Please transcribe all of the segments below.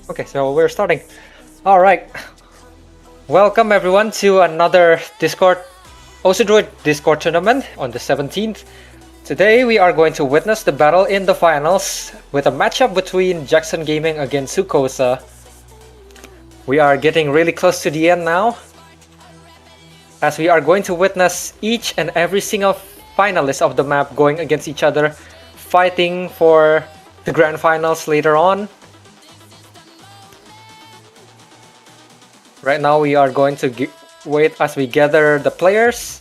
Okay, so we're starting. All right. Welcome everyone to another Droid Discord tournament on the 17th. Today we are going to witness the battle in the finals with a matchup between Jackson Gaming against xukosa. We are getting really close to the end now, as we are going to witness each and every single finalist of the map going against each other, fighting for the grand finals later on. Right now we are going to wait as we gather the players,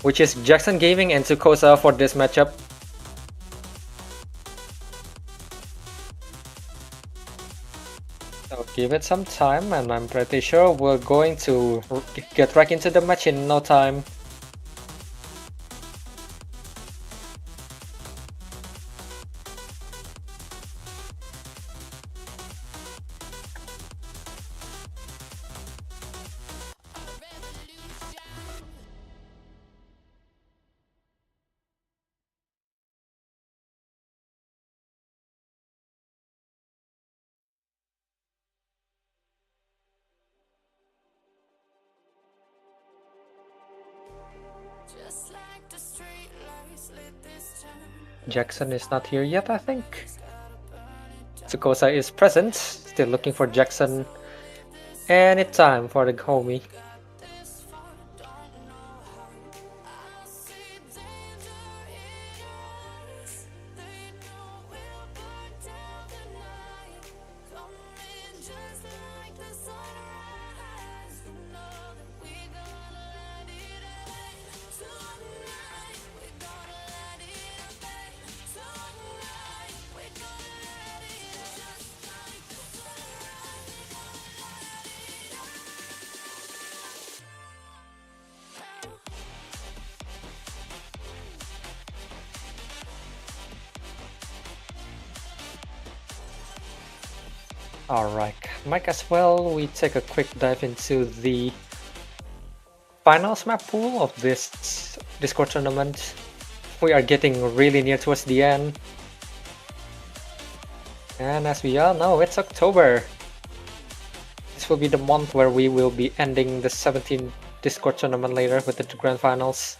which is Jackson Gaming and xukosa for this matchup. So give it some time and I'm pretty sure we're going to get right into the match in no time. Jackson is not here yet, I think. xukosa is present, still looking for Jackson anytime for the homie. Alright, might as well we take a quick dive into the finals map pool of this Discord tournament. We are getting really near towards the end. And as we all know, it's October. This will be the month where we will be ending the 17th Discord tournament later with the grand finals.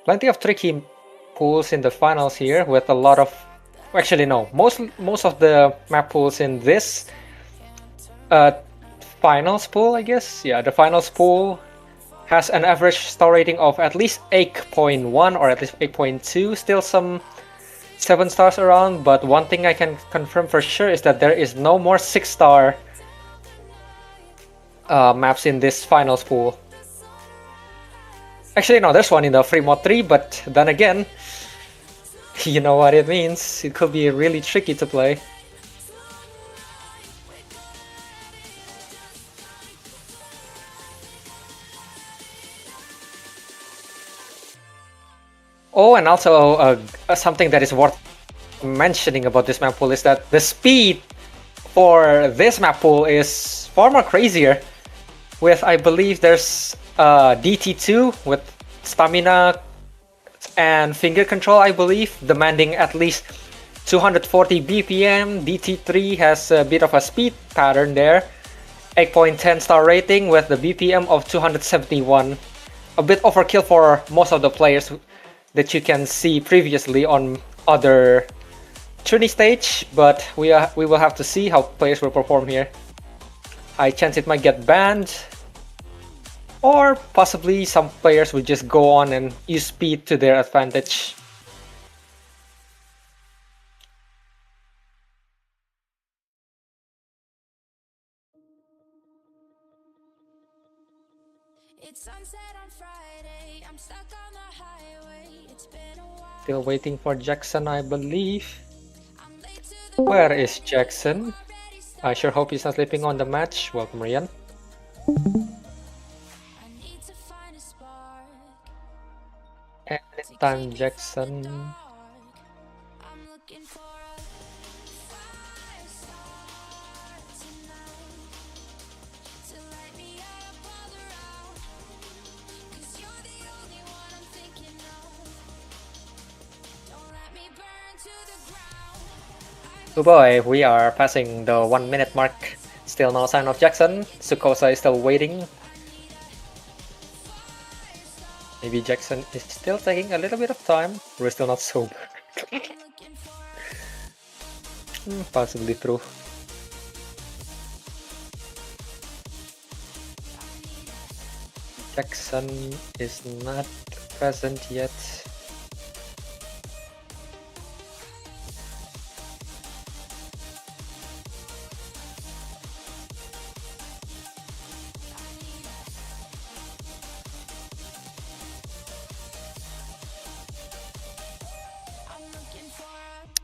Plenty of tricky pools in the finals here with a lot of, actually no, most of the map pools in this finals pool, I guess. Yeah, the finals pool has an average star rating of at least 8.1 or at least 8.2. Still some 7 stars around, but one thing I can confirm for sure is that there is no more 6-star maps in this finals pool. Actually, no, there's one in the free mod 3, but then again, you know what it means. It could be really tricky to play. Oh, and also something that is worth mentioning about this map pool is that the speed for this map pool is far more crazier. With, I believe there's DT2 with stamina and finger control, I believe, demanding at least 240 BPM. DT3 has a bit of a speed pattern there. 8.10 star rating with the BPM of 271. A bit overkill for most of the players that you can see previously on other tourney stage, but we will have to see how players will perform here. High chance it might get banned, or possibly some players will just go on and use speed to their advantage. Still waiting for Jackson, I believe. Where is Jackson? I sure hope he's not sleeping on the match. Welcome, Rian. Anytime, Jackson. Oh boy, we are passing the 1 minute mark. Still no sign of Jackson. Xukosa is still waiting. Maybe Jackson is still taking a little bit of time. We're still not sober. Possibly true. Jackson is not present yet.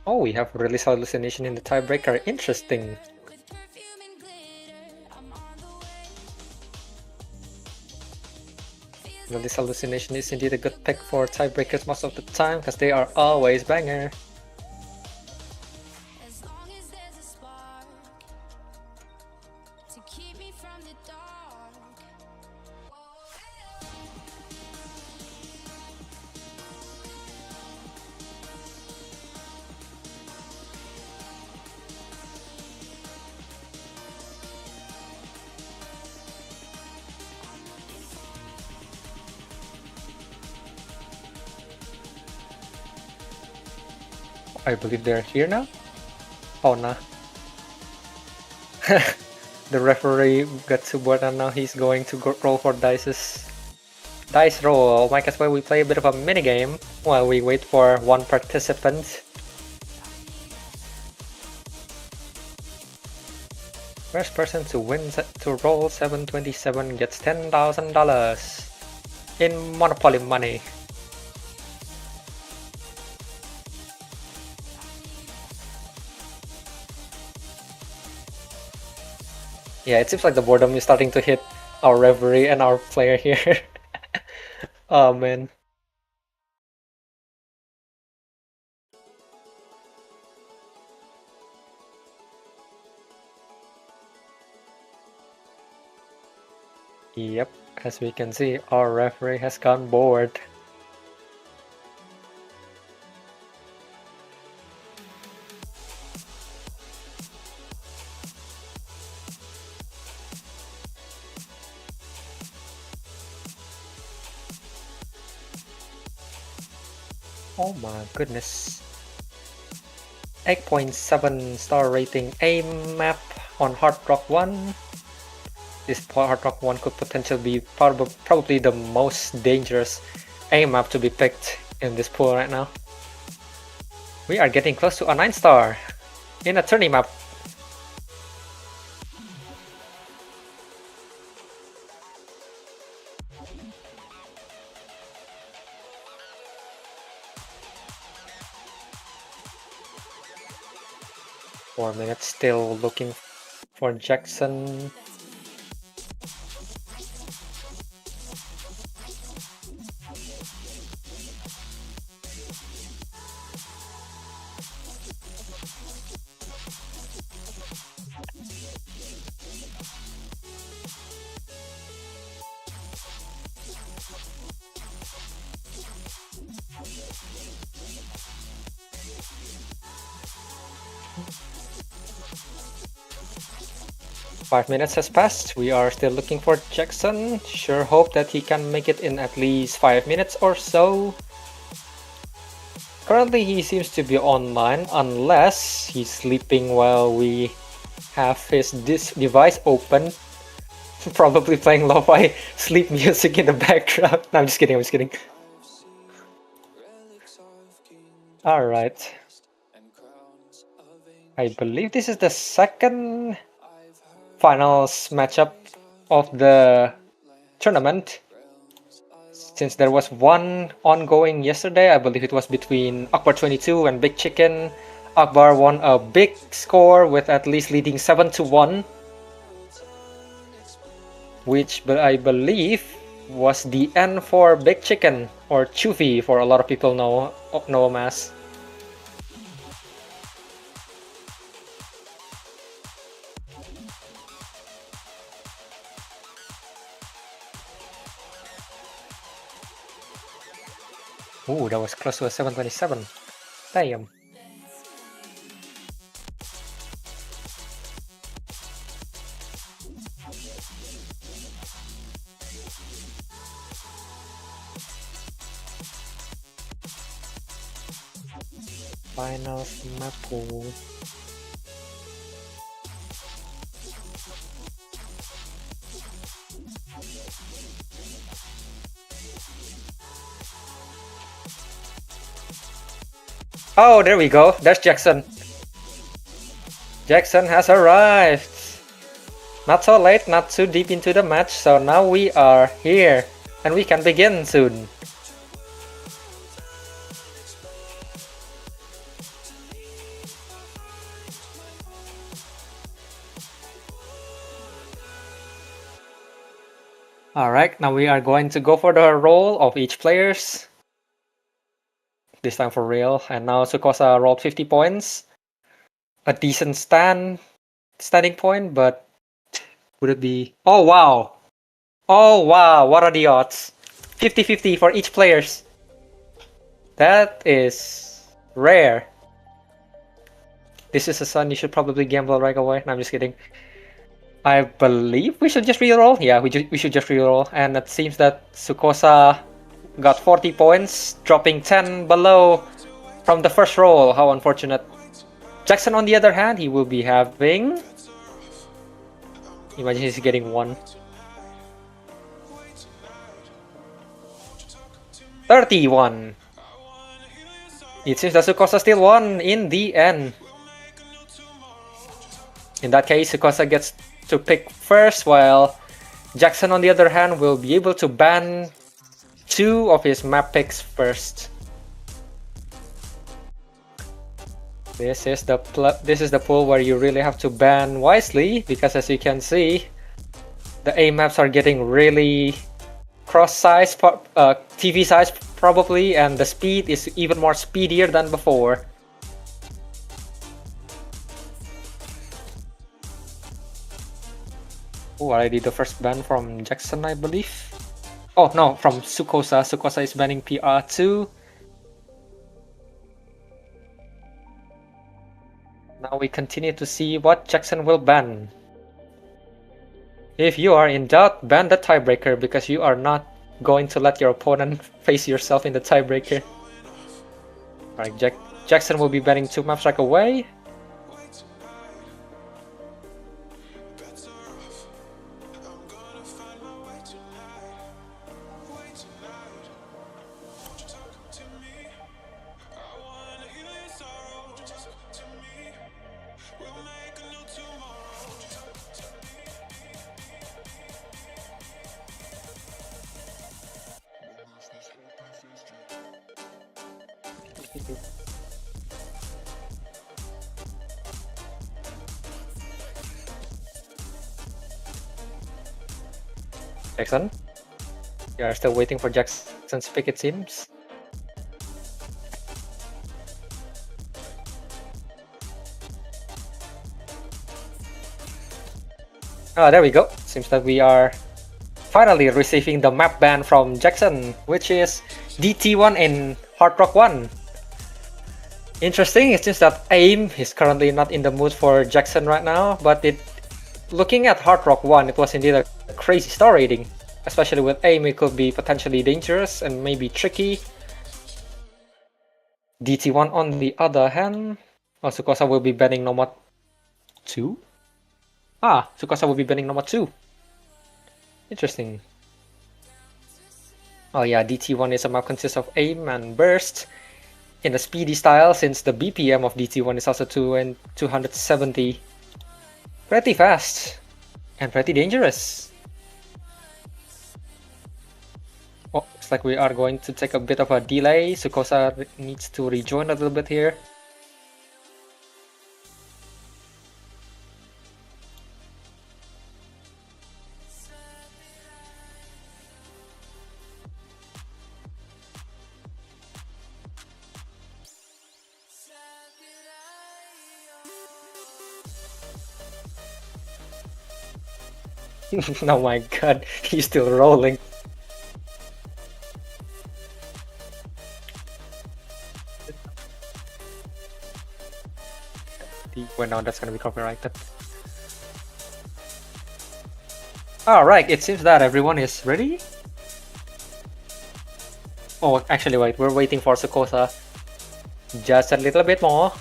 Oh, we have release hallucination in the tiebreaker. Interesting. Release hallucination is indeed a good pick for tiebreakers most of the time, because they are always banger. I believe they're here now? Oh nah. The referee got too bored and now he's going to roll for dice roll. Might as well we play a bit of a minigame while we wait for one participant. First person to roll 727 gets $10,000 in Monopoly money. Yeah, it seems like the boredom is starting to hit our referee and our player here. Oh man. Yep, as we can see, our referee has gone bored. Oh my goodness. 8.7 star rating A map on Hard Rock 1. This Hard Rock 1 could potentially be probably the most dangerous A map to be picked in this pool right now. We are getting close to a 9 star in a tourney map. Four minutes still looking for Jackson. Five minutes has passed. We are still looking for Jackson. Sure hope that he can make it in at least 5 minutes or so. Currently he seems to be online unless he's sleeping while we have his device open. Probably playing lo-fi sleep music in the background. No, I'm just kidding, Alright. I believe this is the second finals matchup of the tournament. Since there was one ongoing yesterday, I believe it was between Akbar22 and Big Chicken. Akbar won a big score with at least leading 7-1, which I believe was the end for Big Chicken, or Chufi for a lot of people know him as. Ooh, that was close to a 727. Damn. Finals map pool. Oh, there we go. There's Jackson. Jackson has arrived. Not so late, not too deep into the match, so now we are here and we can begin soon. Alright, now we are going to go for the role of each players. This time for real. And now xukosa rolled 50 points. A decent standing point, but would it be... Oh wow! Oh wow, what are the odds? 50-50 for each players. That is rare. This is a sun, you should probably gamble right away. No, I'm just kidding. I believe we should just reroll. Yeah, we should just reroll. And it seems that xukosa got 40 points, dropping 10 below from the first roll. How unfortunate. Jackson, on the other hand, he will be having... Imagine he's getting 1. 31. It seems that xukosa still won in the end. In that case, xukosa gets to pick first, while Jackson, on the other hand, will be able to ban 2 of his map picks first. This is the pool where you really have to ban wisely, because as you can see, the A maps are getting really cross-size, TV size probably, and the speed is even more speedier than before. Oh, already the first ban from Jackson, I believe. Oh no, from xukosa. xukosa is banning PR2. Now we continue to see what Jackson will ban. If you are in doubt, ban the tiebreaker, because you are not going to let your opponent face yourself in the tiebreaker. Alright, Jackson will be banning 2 maps right away. Jackson? You are still waiting for Jackson's pick, it seems. Oh, there we go. Seems that we are finally receiving the map ban from Jackson, which is DT1 in Hard Rock 1. Interesting, it seems that AIM is currently not in the mood for Jackson right now, but looking at Hard Rock 1, it was indeed a crazy star rating. Especially with AIM, it could be potentially dangerous and maybe tricky. DT1 on the other hand, xukosa will be banning Nomad 2? Ah, xukosa will be banning Nomad 2. Interesting. Oh yeah, DT1 is a map consists of aim and burst in a speedy style, since the BPM of DT1 is also 270. Pretty fast and pretty dangerous. Oh, looks like we are going to take a bit of a delay. xukosa needs to rejoin a little bit here. Oh my god, he's still rolling. Well, no, that's gonna be copyrighted. Alright, it seems that everyone is ready. Oh, actually wait, we're waiting for xukosa just a little bit more.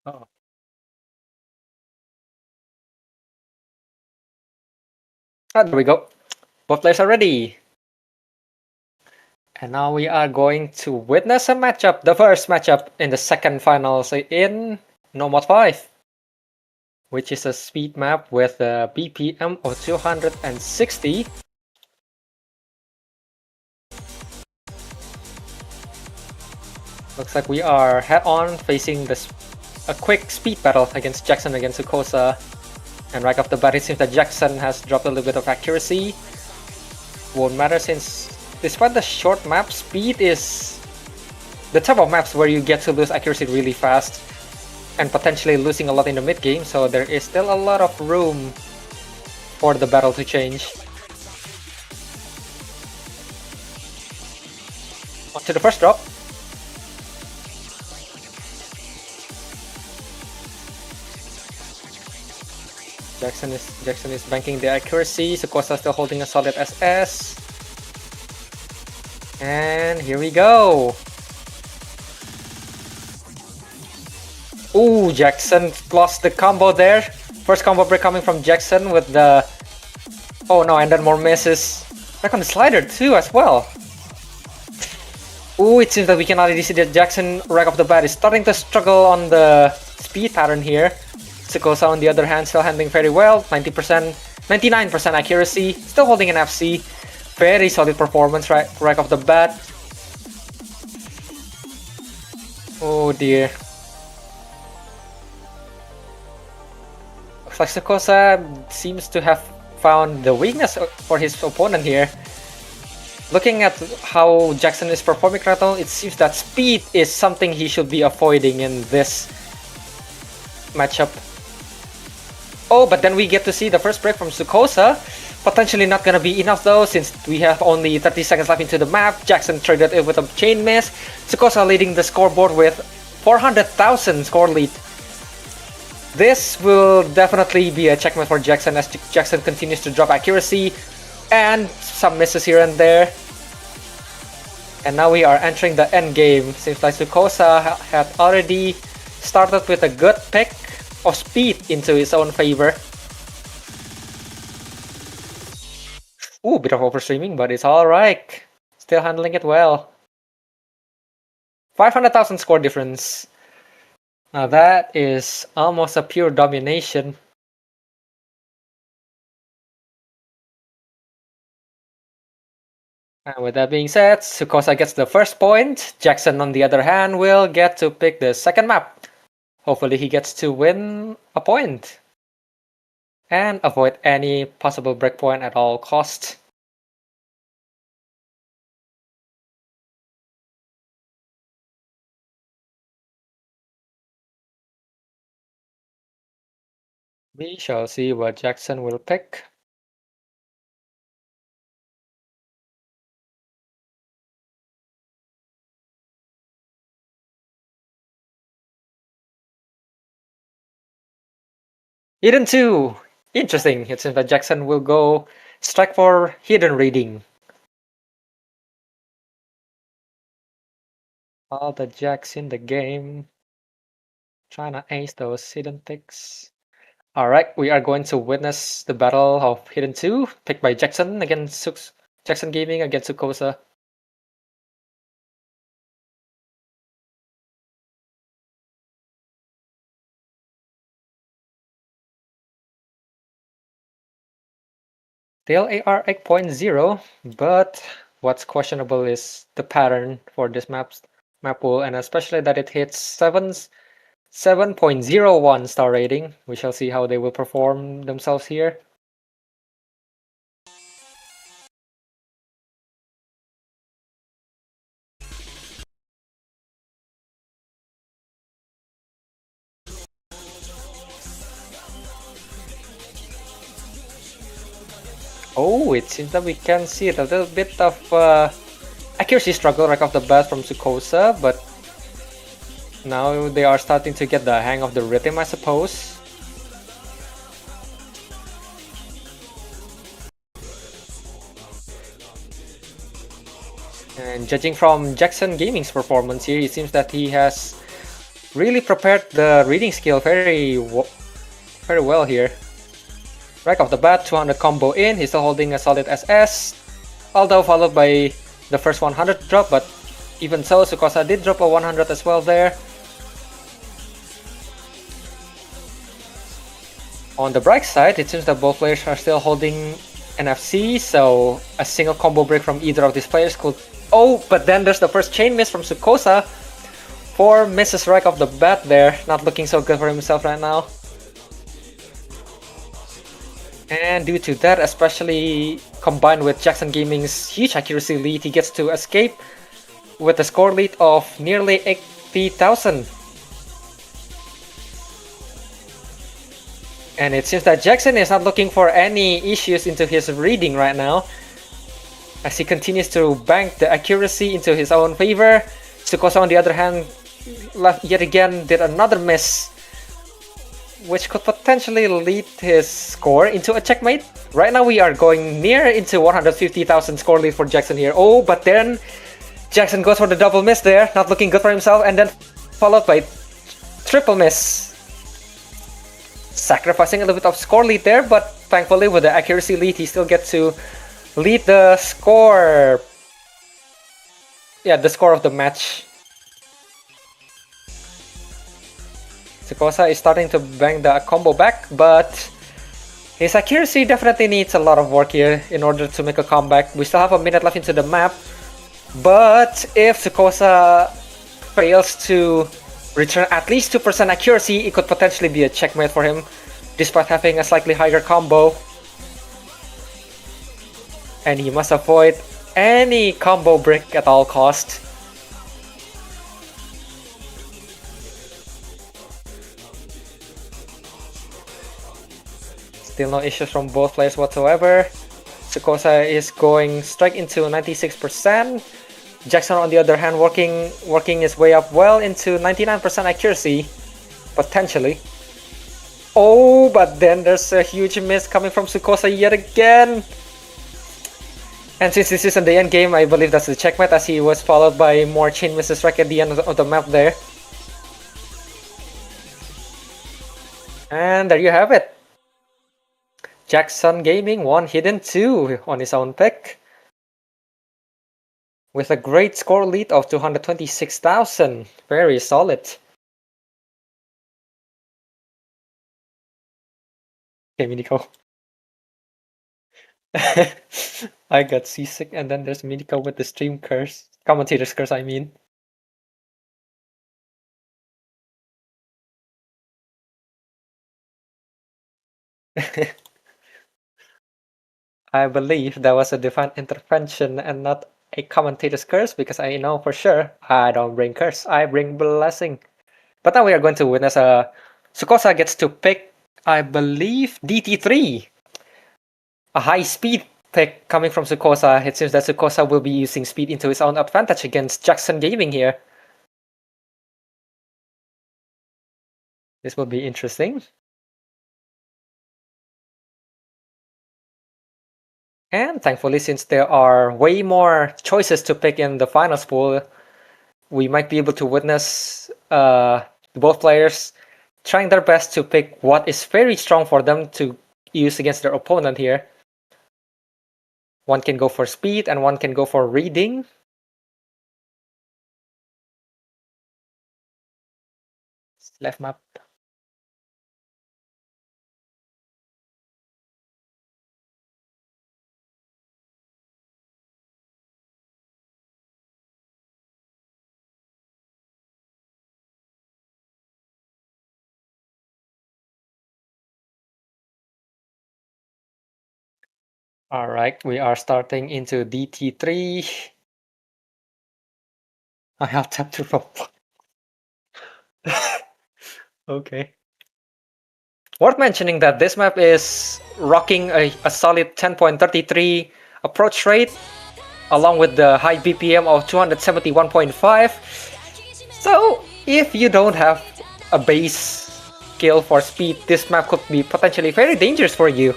Oh. Ah, there we go. Both players are ready. And now we are going to witness a matchup, the first matchup in the second finals in No Mod 5, which is a speed map with a BPM of 260. Looks like we are head-on facing a quick speed battle against Jackson against xukosa. And right off the bat, it seems that Jackson has dropped a little bit of accuracy. Won't matter since, despite the short map, speed is the type of maps where you get to lose accuracy really fast and potentially losing a lot in the mid game, so there is still a lot of room for the battle to change. On to the first drop. Jackson is banking the accuracy. xukosa still holding a solid SS. And here we go. Ooh, Jackson lost the combo there. First combo break coming from Jackson with the... Oh no, and then more misses. Back on the slider too as well. Ooh, it seems that we can already see that Jackson right off the bat is starting to struggle on the speed pattern here. xukosa on the other hand still handling very well, 90%, 99% accuracy, still holding an FC. Very solid performance right off the bat. Oh dear. Looks like xukosa seems to have found the weakness for his opponent here. Looking at how Jackson is performing right now, it seems that speed is something he should be avoiding in this matchup. Oh, but then we get to see the first break from xukosa. Potentially not gonna be enough though, since we have only 30 seconds left into the map. Jackson triggered it with a chain miss. xukosa leading the scoreboard with 400,000 score lead. This will definitely be a checkmate for Jackson as Jackson continues to drop accuracy and some misses here and there. And now we are entering the end game. Seems like xukosa had already started with a good pick of speed into his own favor. Ooh, bit of overstreaming, but it's alright. Still handling it well. 500,000 score difference. Now that is almost a pure domination. And with that being said, xukosa gets the first point. Jackson, on the other hand, will get to pick the second map. Hopefully he gets to win a point and avoid any possible breakpoint at all costs. We shall see what Jackson will pick. Hidden 2! Interesting, it seems that Jackson will go strike for hidden reading. All the jacks in the game. Trying to ace those hidden ticks. Alright, we are going to witness the battle of Hidden 2, picked by Jackson against Jackson Gaming against xukosa. Still AR 8.0, but what's questionable is the pattern for this map pool, and especially that it hits 7.01 star rating. We shall see how they will perform themselves here. Oh, it seems that we can see a little bit of accuracy struggle right off the bat from xukosa, but now they are starting to get the hang of the rhythm, I suppose. And judging from Jackson Gaming's performance here, it seems that he has really prepared the reading skill very well here. Right off the bat, 200 combo in, he's still holding a solid SS, although followed by the first 100 drop, but even so, xukosa did drop a 100 as well there. On the bright side, it seems that both players are still holding NFC, so a single combo break from either of these players could... Oh, but then there's the first chain miss from xukosa. 4 misses right off the bat there, not looking so good for himself right now. And due to that, especially combined with Jackson Gaming's huge accuracy lead, he gets to escape with a score lead of nearly 80,000. And it seems that Jackson is not looking for any issues into his reading right now, as he continues to bank the accuracy into his own favor. xukosa, on the other hand, yet again did another miss, which could potentially lead his score into a checkmate. Right now we are going near into 150,000 score lead for Jackson here. Oh, but then Jackson goes for the double miss there, not looking good for himself, and then followed by triple miss. Sacrificing a little bit of score lead there, but thankfully with the accuracy lead he still gets to lead the score. Yeah, the score of the match. xukosa is starting to bang the combo back, but his accuracy definitely needs a lot of work here in order to make a comeback. We still have a minute left into the map, but if xukosa fails to return at least 2% accuracy, it could potentially be a checkmate for him, despite having a slightly higher combo. And he must avoid any combo break at all cost. Still no issues from both players whatsoever. xukosa is going straight into 96%. Jackson, on the other hand, working his way up well into 99% accuracy, potentially. Oh, but then there's a huge miss coming from xukosa yet again. And since this isn't the end game, I believe that's the checkmate, as he was followed by more chain misses right at the end of the map there. And there you have it. Jackson Gaming won Hidden 2 on his own pick, with a great score lead of 226,000. Very solid. Okay, Minico. I got seasick, and then there's Minico with the stream curse. Commentator's curse, I mean. I believe that was a divine intervention and not a commentator's curse, because I know for sure I don't bring curse, I bring blessing. But now we are going to witness xukosa gets to pick, I believe, DT3. A high speed pick coming from xukosa. It seems that xukosa will be using speed into his own advantage against Jackson Gaming here. This will be interesting. And thankfully, since there are way more choices to pick in the finals pool, we might be able to witness both players trying their best to pick what is very strong for them to use against their opponent here. One can go for speed and one can go for reading. Left map. Alright, we are starting into DT3. I have tapped to rope. Okay. Worth mentioning that this map is rocking a solid 10.33 approach rate, along with the high BPM of 271.5. So, if you don't have a base skill for speed, this map could be potentially very dangerous for you.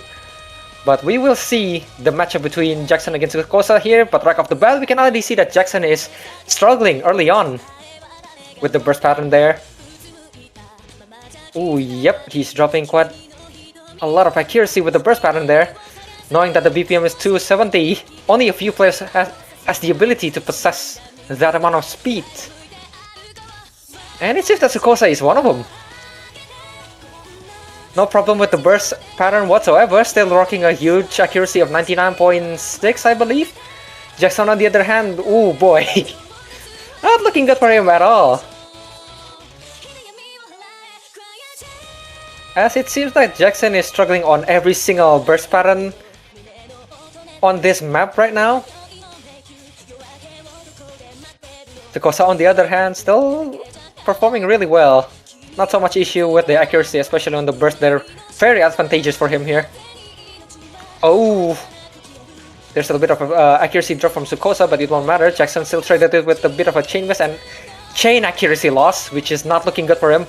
But we will see the matchup between Jackson against xukosa here, but right off the bat we can already see that Jackson is struggling early on with the burst pattern there. Ooh, yep, he's dropping quite a lot of accuracy with the burst pattern there. Knowing that the BPM is 270, only a few players has the ability to possess that amount of speed. And it seems that xukosa is one of them. No problem with the burst pattern whatsoever, still rocking a huge accuracy of 99.6, I believe. Jackson on the other hand, ooh boy, not looking good for him at all. As it seems like Jackson is struggling on every single burst pattern on this map right now. xukosa on the other hand, still performing really well. Not so much issue with the accuracy, especially on the burst. They're very advantageous for him here. Oh, there's a bit of accuracy drop from xukosa, but it won't matter. Jackson still traded it with a bit of a chain miss and chain accuracy loss, which is not looking good for him.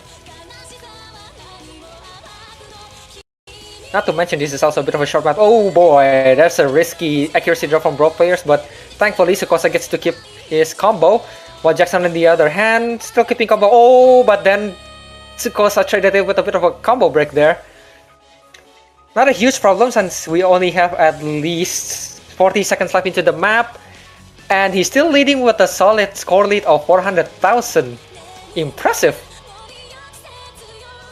Not to mention, this is also a bit of a short map. Oh boy, that's a risky accuracy drop from both players, but thankfully xukosa gets to keep his combo, while Jackson on the other hand, still keeping combo. Oh, but then xukosa traded it with a bit of a combo break there. Not a huge problem since we only have at least 40 seconds left into the map, and he's still leading with a solid score lead of 400,000. Impressive.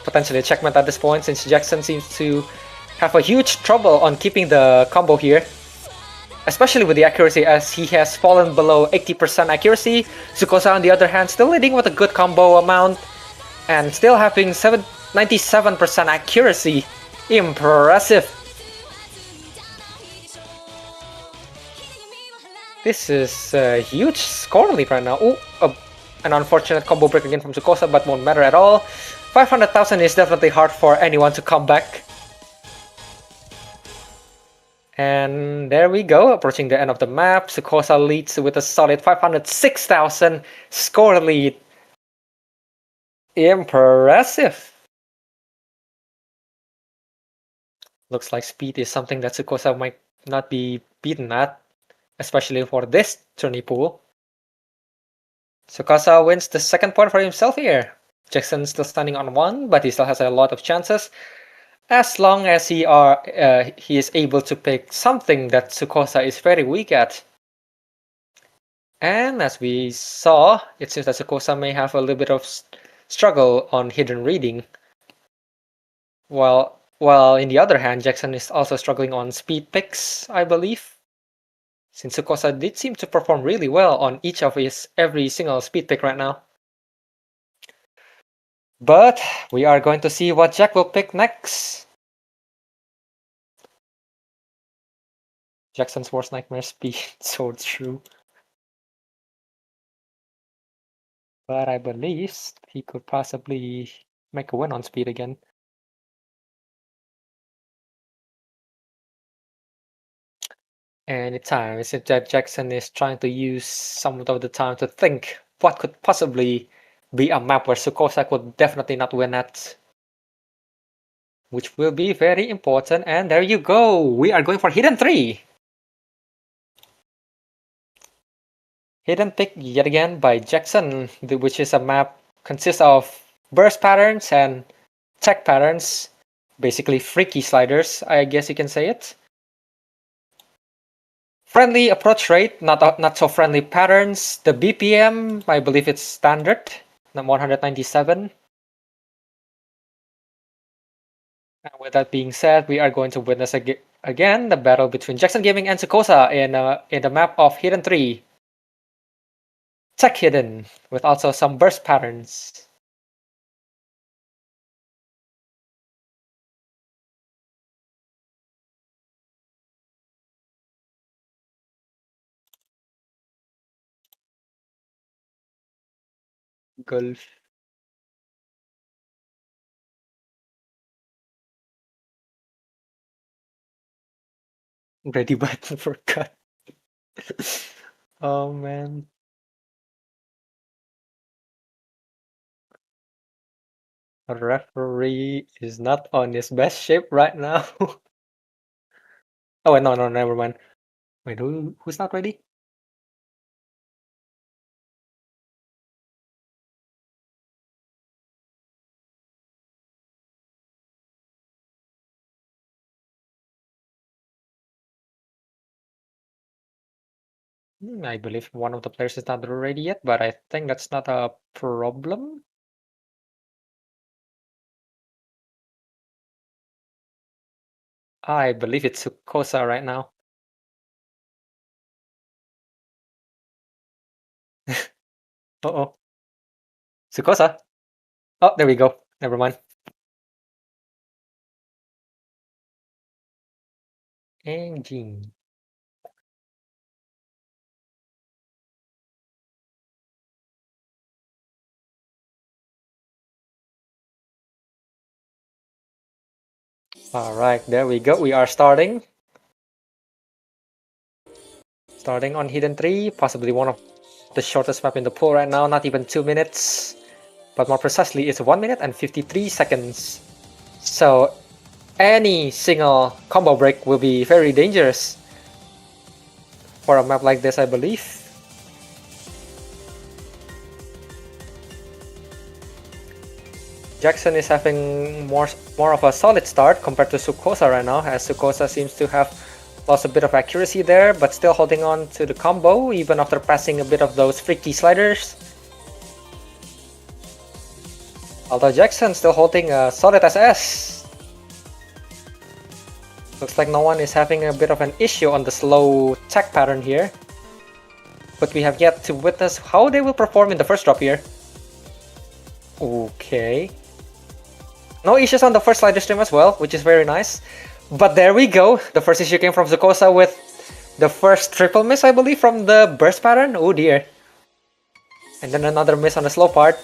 Potentially a checkmate at this point since Jackson seems to have a huge trouble on keeping the combo here, especially with the accuracy as he has fallen below 80% accuracy. xukosa on the other hand still leading with a good combo amount and still having 97% accuracy. Impressive. This is a huge score lead right now. Ooh, an unfortunate combo break again from xukosa, but won't matter at all. 500,000 is definitely hard for anyone to come back. And there we go, approaching the end of the map. xukosa leads with a solid 506,000 score lead. Impressive. Looks like speed is something that xukosa might not be beaten at, especially for this tourney pool. xukosa wins the second point for himself here. Jackson still standing on one, but he still has a lot of chances. As long as he is able to pick something that xukosa is very weak at. And as we saw, it seems that xukosa may have a little bit of struggle on hidden reading. While in the other hand, Jackson is also struggling on speed picks, I believe. Since xukosa did seem to perform really well on each of his every single speed pick right now. But we are going to see what Jack will pick next. Jackson's worst nightmare speed, so true. But I believe he could possibly make a win on speed again. Anytime, it seems that Jackson is trying to use some of the time to think what could possibly be a map where xukosa could definitely not win at. Which will be very important, and there you go! We are going for Hidden 3! Hidden pick yet again by Jackson, which is a map consists of burst patterns and tech patterns. Basically freaky sliders, I guess you can say it. Friendly approach rate, not so friendly patterns. The BPM, I believe it's standard, 197. And with that being said, we are going to witness again the battle between Jackson Gaming and xukosa in the map of Hidden 3. Tech hidden, with also some burst patterns. Golf. Ready button for cut. Oh man. A referee is not on his best shape right now. Oh, no, never mind. Wait, who's not ready? I believe one of the players is not ready yet, but I think that's not a problem. I believe it's xukosa right now. Uh-oh. xukosa. Oh, there we go. Never mind. Engine. Alright, there we go. We are starting. Starting on Hidden 3, possibly one of the shortest map in the pool right now, not even 2 minutes. But more precisely, it's 1 minute and 53 seconds. So any single combo break will be very dangerous for a map like this, I believe. Jackson is having more of a solid start compared to xukosa right now, as xukosa seems to have lost a bit of accuracy there, but still holding on to the combo even after passing a bit of those freaky sliders. Although Jackson still holding a solid SS. Looks like no one is having a bit of an issue on the slow tech pattern here. But we have yet to witness how they will perform in the first drop here. Okay. No issues on the first slider stream as well, which is very nice. But there we go. The first issue came from xukosa with the first triple miss, I believe, from the burst pattern. Oh dear. And then another miss on the slow part.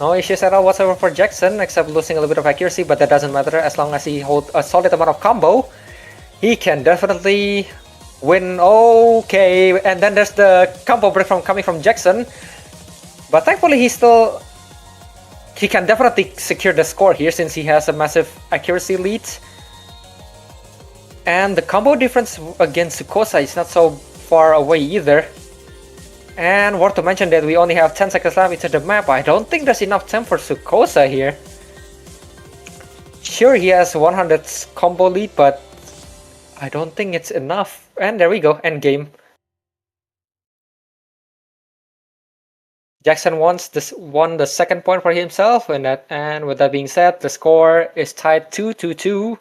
No issues at all whatsoever for Jackson, except losing a little bit of accuracy, but that doesn't matter as long as he holds a solid amount of combo. He can definitely win. Okay, and then there's the combo break coming from Jackson. But thankfully he can definitely secure the score here since he has a massive accuracy lead. And the combo difference against xukosa is not so far away either. And worth to mention that we only have 10 seconds left into the map. I don't think there's enough time for xukosa here. Sure, he has 100 combo lead, but I don't think it's enough. And there we go, end game. Jackson won the second point for himself, and with that being said, the score is tied 2-2.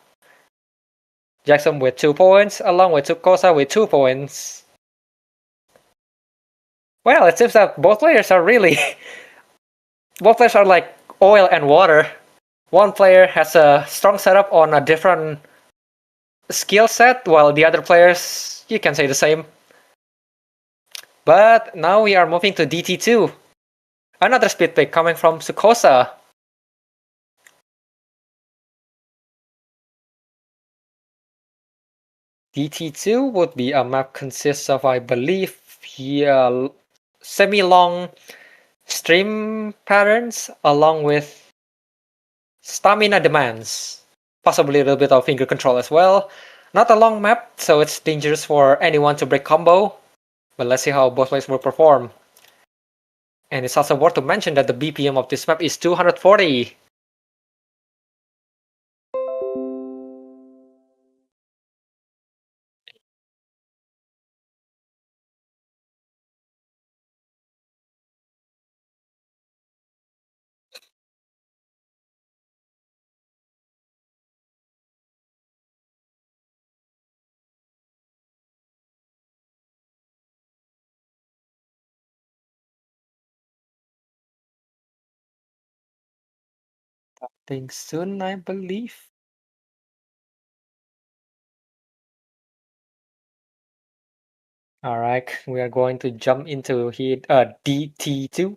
Jackson with 2 points, along with xukosa with 2 points. Well, it seems that both players are like oil and water. One player has a strong setup on a different skill set, while the other players, you can say the same. But now we are moving to DT2. Another speed pick coming from xukosa. DT2 would be a map consists of, I believe, semi-long stream patterns along with stamina demands. Possibly a little bit of finger control as well. Not a long map, so it's dangerous for anyone to break combo. But let's see how both players will perform. And it's also worth to mention that the BPM of this map is 240. Starting soon, I believe. Alright, we are going to jump into DT2.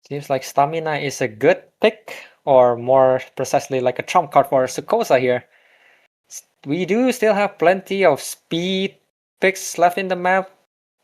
Seems like stamina is a good pick, or more precisely like a trump card for xukosa here. We do still have plenty of speed picks left in the map.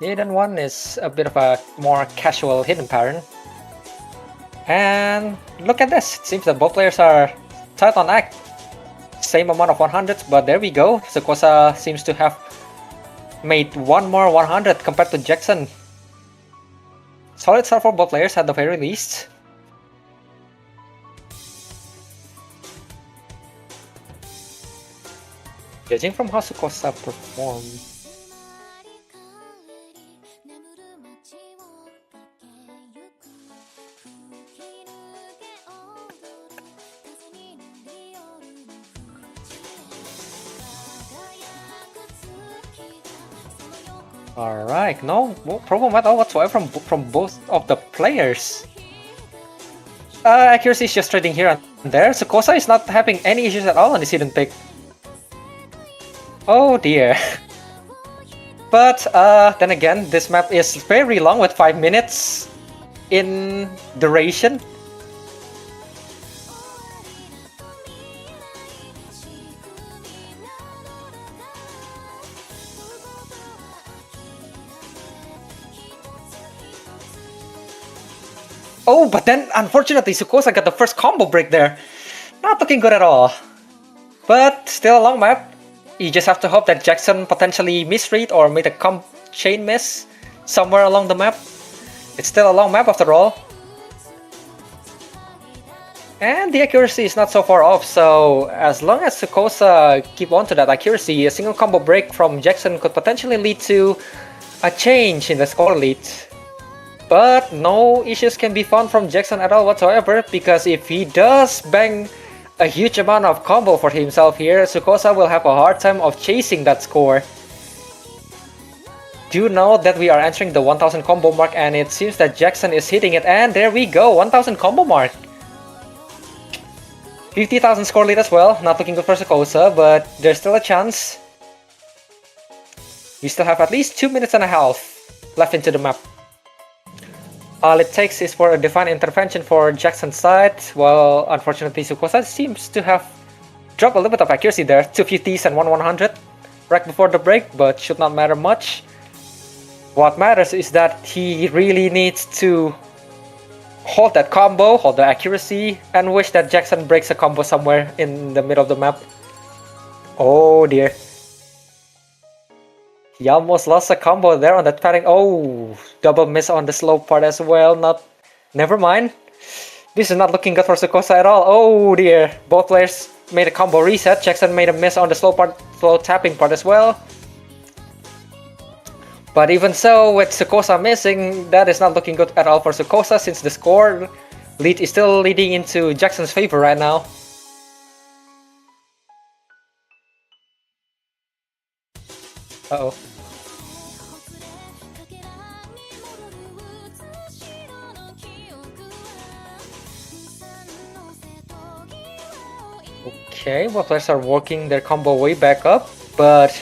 The hidden one is a bit of a more casual hidden pattern. And look at this, it seems that both players are tight on act. Same amount of 100s, but there we go. Xukosa seems to have made one more 100 compared to Jackson. Solid start for both players at the very least. Judging from how Xukosa performed, alright, no problem at all whatsoever from both of the players. Accuracy is just trading here and there. Xukosa is not having any issues at all on this hidden pick. Oh dear. But then again, this map is very long with 5 minutes in duration. Oh, but then unfortunately Xukosa got the first combo break there. Not looking good at all. But still a long map. You just have to hope that Jackson potentially misread or made a chain miss somewhere along the map. It's still a long map after all. And the accuracy is not so far off, so as long as Xukosa keep on to that accuracy, a single combo break from Jackson could potentially lead to a change in the score lead. But no issues can be found from Jackson at all whatsoever, because if he does bang a huge amount of combo for himself here, Xukosa will have a hard time of chasing that score. Do know that we are entering the 1000 combo mark, and it seems that Jackson is hitting it, and there we go, 1000 combo mark. 50,000 score lead as well, not looking good for Xukosa, but there's still a chance. We still have at least 2 minutes and a half left into the map. All it takes is for a divine intervention for Jackson's side. Well, unfortunately, Xukosa seems to have dropped a little bit of accuracy there. 2 50s and 100 right before the break, but should not matter much. What matters is that he really needs to hold that combo, hold the accuracy, and wish that Jackson breaks a combo somewhere in the middle of the map. Oh dear. He almost lost a combo there on that padding. Oh, double miss on the slow part as well. Never mind. This is not looking good for Xukosa at all. Oh dear. Both players made a combo reset. Jackson made a miss on the slow tapping part as well. But even so, with Xukosa missing, that is not looking good at all for Xukosa, since the score lead is still leading into Jackson's favor right now. Uh-oh. Okay, both players are working their combo way back up, but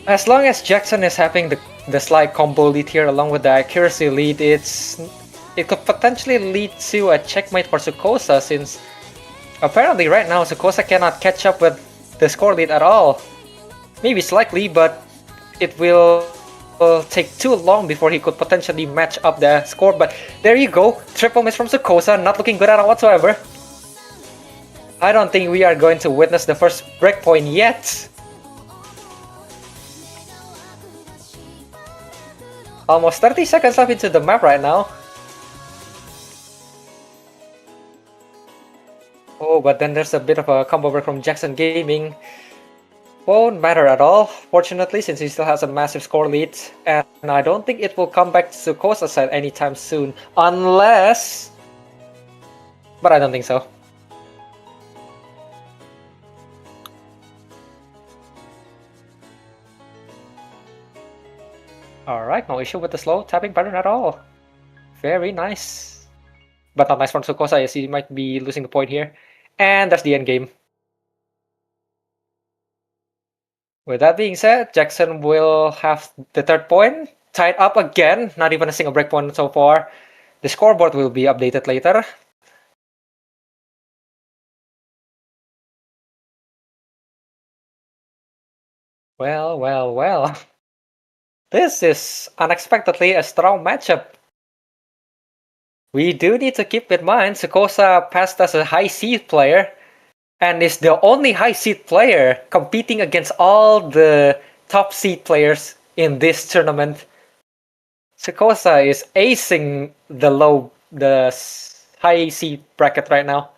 as long as Jackson is having the slight combo lead here along with the accuracy lead, it could potentially lead to a checkmate for Xukosa, since apparently right now Xukosa cannot catch up with the score lead at all. Maybe slightly, but it will take too long before he could potentially match up the score. But there you go, triple miss from Xukosa, not looking good at all whatsoever. I don't think we are going to witness the first breakpoint yet. Almost 30 seconds left into the map right now. Oh, but then there's a bit of a combo break from Jackson Gaming. Won't matter at all, fortunately, since he still has a massive score lead. And I don't think it will come back to Xukosa's side anytime soon. Unless... But I don't think so. Alright, no issue with the slow tapping pattern at all. Very nice. But not nice from Xukosa, as he might be losing the point here. And that's the end game. With that being said, Jackson will have the third point. Tied up again, not even a single breakpoint so far. The scoreboard will be updated later. Well. This is unexpectedly a strong matchup. We do need to keep in mind xukosa passed as a high seed player and is the only high seed player competing against all the top seed players in this tournament. xukosa is acing the high seed bracket right now.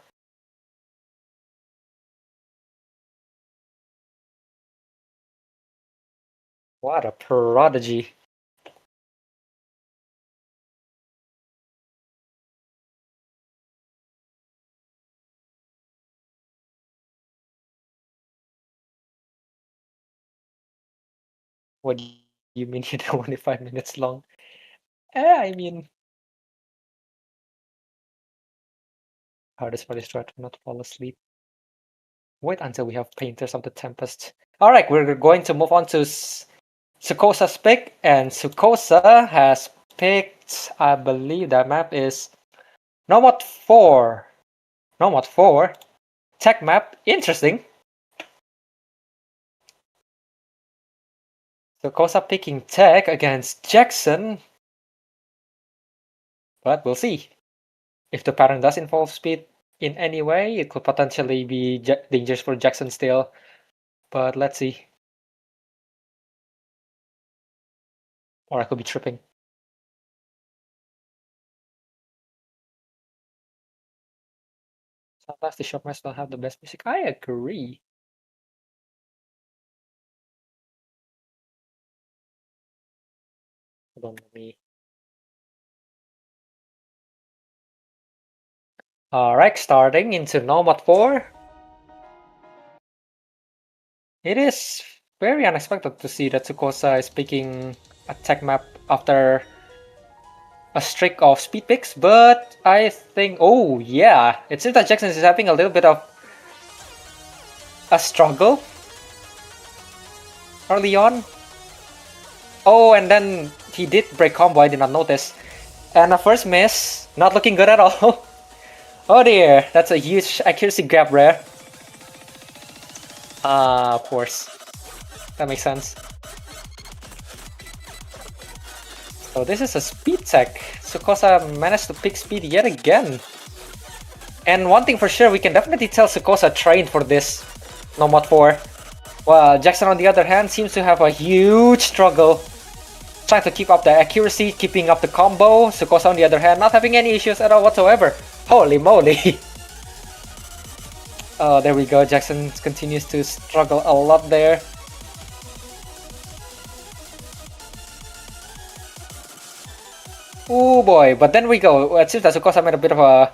What a prodigy. What do you mean you don't want it 5 minutes long? I mean, hardest part is try to not fall asleep. Wait until we have Painters of the Tempest. Alright, we're going to move on to xukosa's pick, and xukosa has picked, I believe that map is Nomad 4. Nomad 4. Tech map, interesting. xukosa picking tech against Jackson. But we'll see. If the pattern does involve speed in any way, it could potentially be dangerous for Jackson still. But let's see. Or I could be tripping. Sometimes the short match will have the best music. I agree. Hold on, let me. Alright, starting into Nomad 4. It is very unexpected to see that xukosa is picking a tech map after a streak of speed picks, but I think, oh yeah, it seems that Jackson is having a little bit of a struggle early on. Oh, and then he did break combo, I did not notice. And a first miss, not looking good at all. Oh dear, that's a huge accuracy gap rare. Of course. That makes sense. So this is a speed tech. xukosa managed to pick speed yet again. And one thing for sure, we can definitely tell xukosa trained for this Nomad 4. Well, Jackson on the other hand seems to have a huge struggle trying to keep up the accuracy, keeping up the combo. xukosa on the other hand not having any issues at all whatsoever. Holy moly! Oh, there we go. Jackson continues to struggle a lot there. Oh boy, but then we go. It seems that xukosa made a bit of a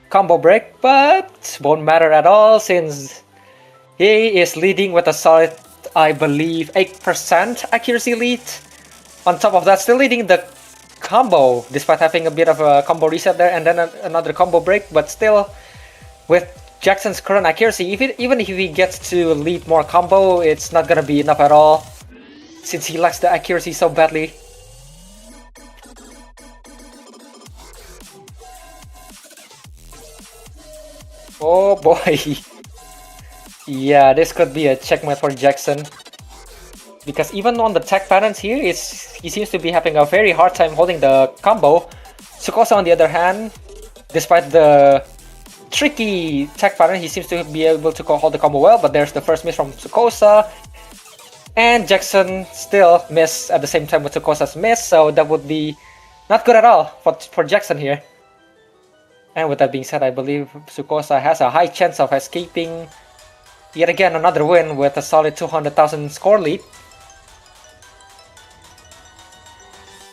combo break, but won't matter at all since he is leading with a solid, I believe, 8% accuracy lead. On top of that, still leading the combo, despite having a bit of a combo reset there and then another combo break, but still with Jackson's current accuracy, even if he gets to lead more combo, it's not gonna be enough at all, since he lacks the accuracy so badly. Oh boy. Yeah, this could be a checkmate for Jackson. Because even on the tech patterns here, he seems to be having a very hard time holding the combo. xukosa on the other hand, despite the tricky tech pattern, he seems to be able to hold the combo well, but there's the first miss from xukosa. And Jackson still missed at the same time with xukosa's miss, so that would be not good at all for Jackson here. And with that being said, I believe xukosa has a high chance of escaping yet again another win with a solid 200,000 score lead.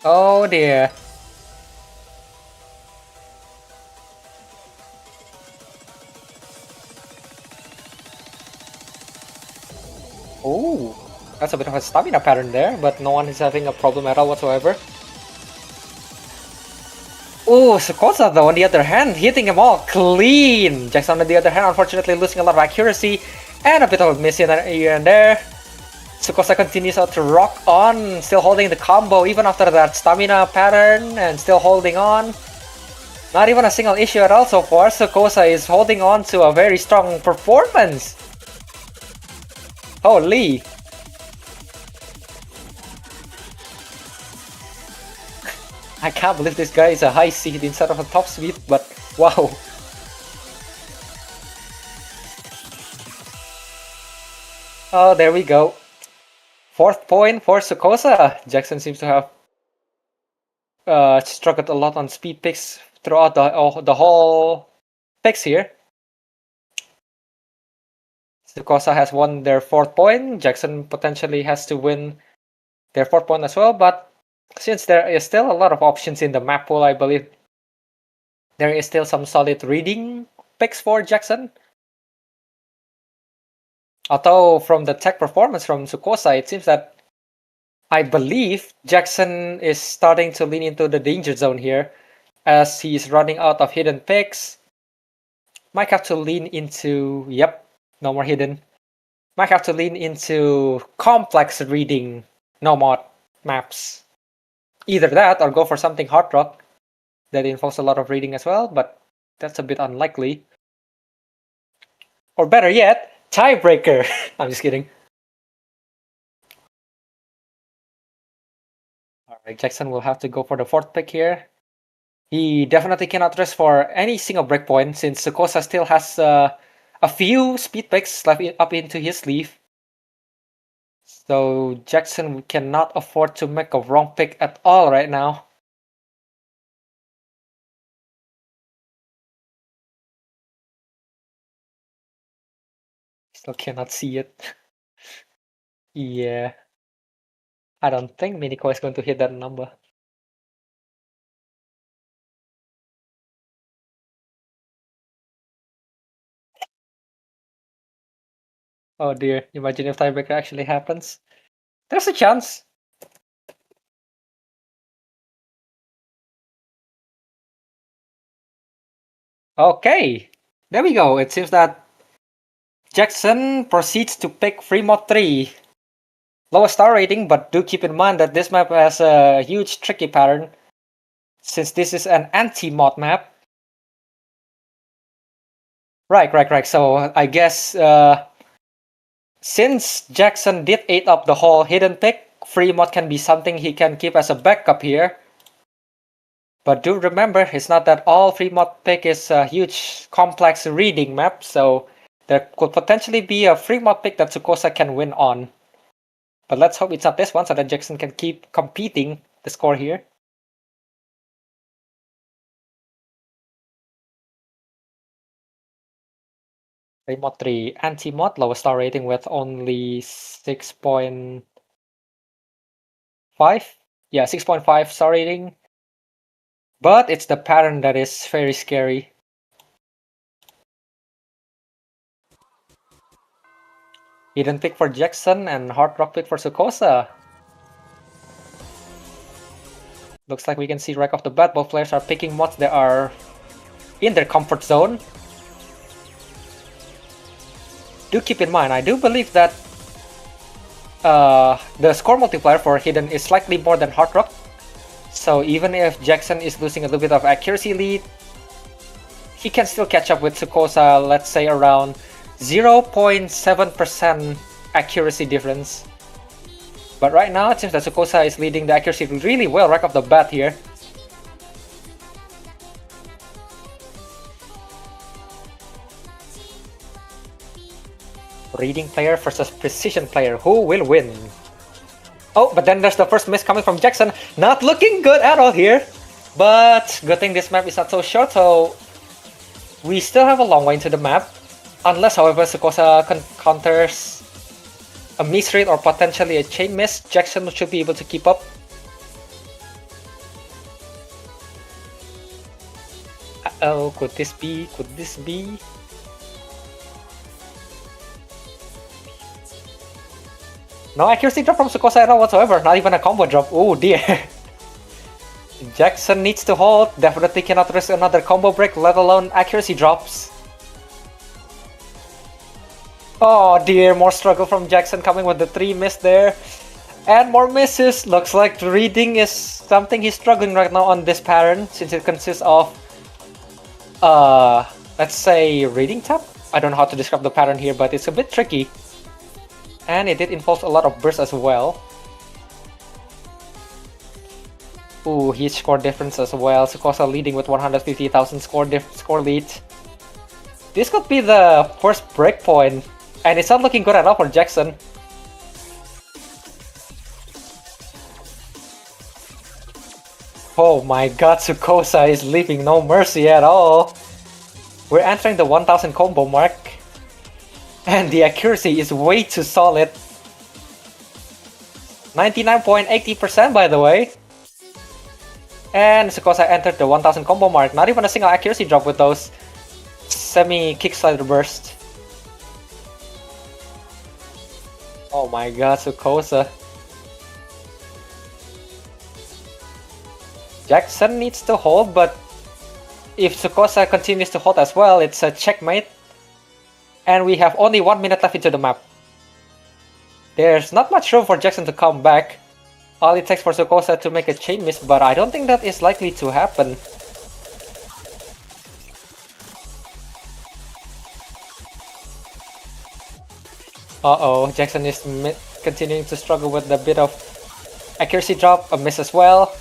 Oh dear. Oh, that's a bit of a stamina pattern there, but no one is having a problem at all whatsoever. Oh, xukosa though, on the other hand, hitting them all clean. Jackson on the other hand, unfortunately losing a lot of accuracy and a bit of a miss here and there. xukosa continues to rock on, still holding the combo even after that stamina pattern and still holding on. Not even a single issue at all so far. xukosa is holding on to a very strong performance. Holy. I can't believe this guy is a high seed instead of a top speed, but wow. Oh, there we go. 4th point for xukosa. Jackson seems to have struggled a lot on speed picks throughout the whole picks here. xukosa has won their 4th point. Jackson potentially has to win their 4th point as well, but since there is still a lot of options in the map pool, I believe there is still some solid reading picks for Jackson. Although from the tech performance from xukosa, it seems that I believe Jackson is starting to lean into the danger zone here as he's running out of hidden picks. Might have to lean into, yep, no more hidden. Might have to lean into complex reading no mod maps. Either that or go for something hard rock that involves a lot of reading as well, but that's a bit unlikely. Or better yet, tiebreaker. I'm just kidding. Alright, Jackson will have to go for the 4th pick here. He definitely cannot risk for any single breakpoint since xukosa still has a few speed picks left up into his sleeve. So Jackson cannot afford to make a wrong pick at all right now. Still cannot see it. Yeah. I don't think minico is going to hit that number. Oh dear, imagine if tiebreaker actually happens. There's a chance. Okay, there we go. It seems that Jackson proceeds to pick free mod 3. Lowest star rating, but do keep in mind that this map has a huge tricky pattern since this is an anti-mod map. Right. So I guess since Jackson did ate up the whole hidden pick, free mod can be something he can keep as a backup here. But do remember, it's not that all free mod pick is a huge complex reading map, so there could potentially be a free mod pick that xukosa can win on. But let's hope it's not this one so that Jackson can keep competing the score here. Free mod 3 anti-mod, lowest star rating with only 6.5. Yeah, 6.5 star rating. But it's the pattern that is very scary. Hidden pick for Jackson and hard rock pick for xukosa. Looks like we can see right off the bat both players are picking mods that are in their comfort zone. Do keep in mind, I do believe that the score multiplier for hidden is slightly more than hard rock. So even if Jackson is losing a little bit of accuracy lead, he can still catch up with xukosa, let's say around 0.7% accuracy difference. But right now it seems that xukosa is leading the accuracy really well right off the bat here. Reading player versus precision player, who will win? Oh, but then there's the first miss coming from Jackson. Not looking good at all here. But good thing this map is not so short, so we still have a long way into the map. Unless, however, xukosa counters a misread or potentially a chain miss, Jackson should be able to keep up. Uh-oh, could this be? Could this be? No accuracy drop from xukosa at all whatsoever, not even a combo drop. Oh dear. Jackson needs to hold, definitely cannot risk another combo break, let alone accuracy drops. Oh dear, more struggle from Jackson coming with the 3 miss there. And more misses. Looks like reading is something he's struggling right now on this pattern, since it consists of let's say reading tap? I don't know how to describe the pattern here, but it's a bit tricky. And it did involve a lot of bursts as well. Ooh, huge score difference as well. xukosa leading with 150,000 score lead. This could be the first breakpoint, and it's not looking good at all for Jackson. Oh my god, xukosa is leaving no mercy at all. We're entering the 1000 combo mark, and the accuracy is way too solid. 99.80% by the way. And xukosa entered the 1000 combo mark, not even a single accuracy drop with those semi-kick slider burst. Oh my god, xukosa. Jackson needs to hold, but if xukosa continues to hold as well, it's a checkmate. And we have only 1 minute left into the map. There's not much room for Jackson to come back. All it takes for xukosa to make a chain miss, but I don't think that is likely to happen. Uh-oh, Jackson is continuing to struggle with a bit of accuracy drop, a miss as well.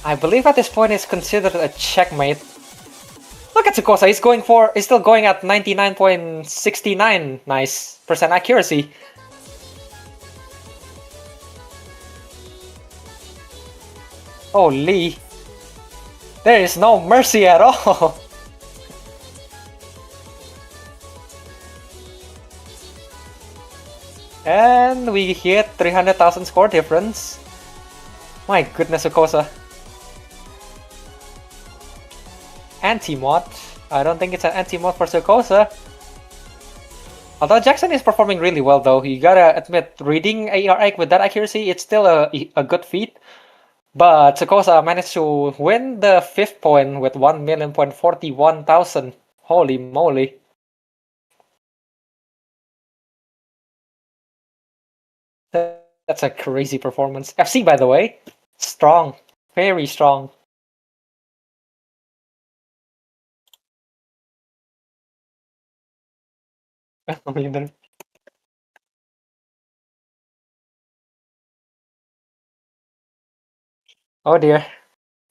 I believe at this point it's considered a checkmate. Look at xukosa, he's still going at 99.69 nice percent accuracy. Holy, there is no mercy at all. And we hit 300,000 score difference. My goodness, xukosa. Anti-mod. I don't think it's an anti-mod for xukosa. Although Jackson is performing really well though, you gotta admit, reading AR8 with that accuracy, it's still a good feat. But xukosa managed to win the 5th point with 1,041,000. Holy moly. That's a crazy performance. FC, by the way, strong. Very strong. Oh dear.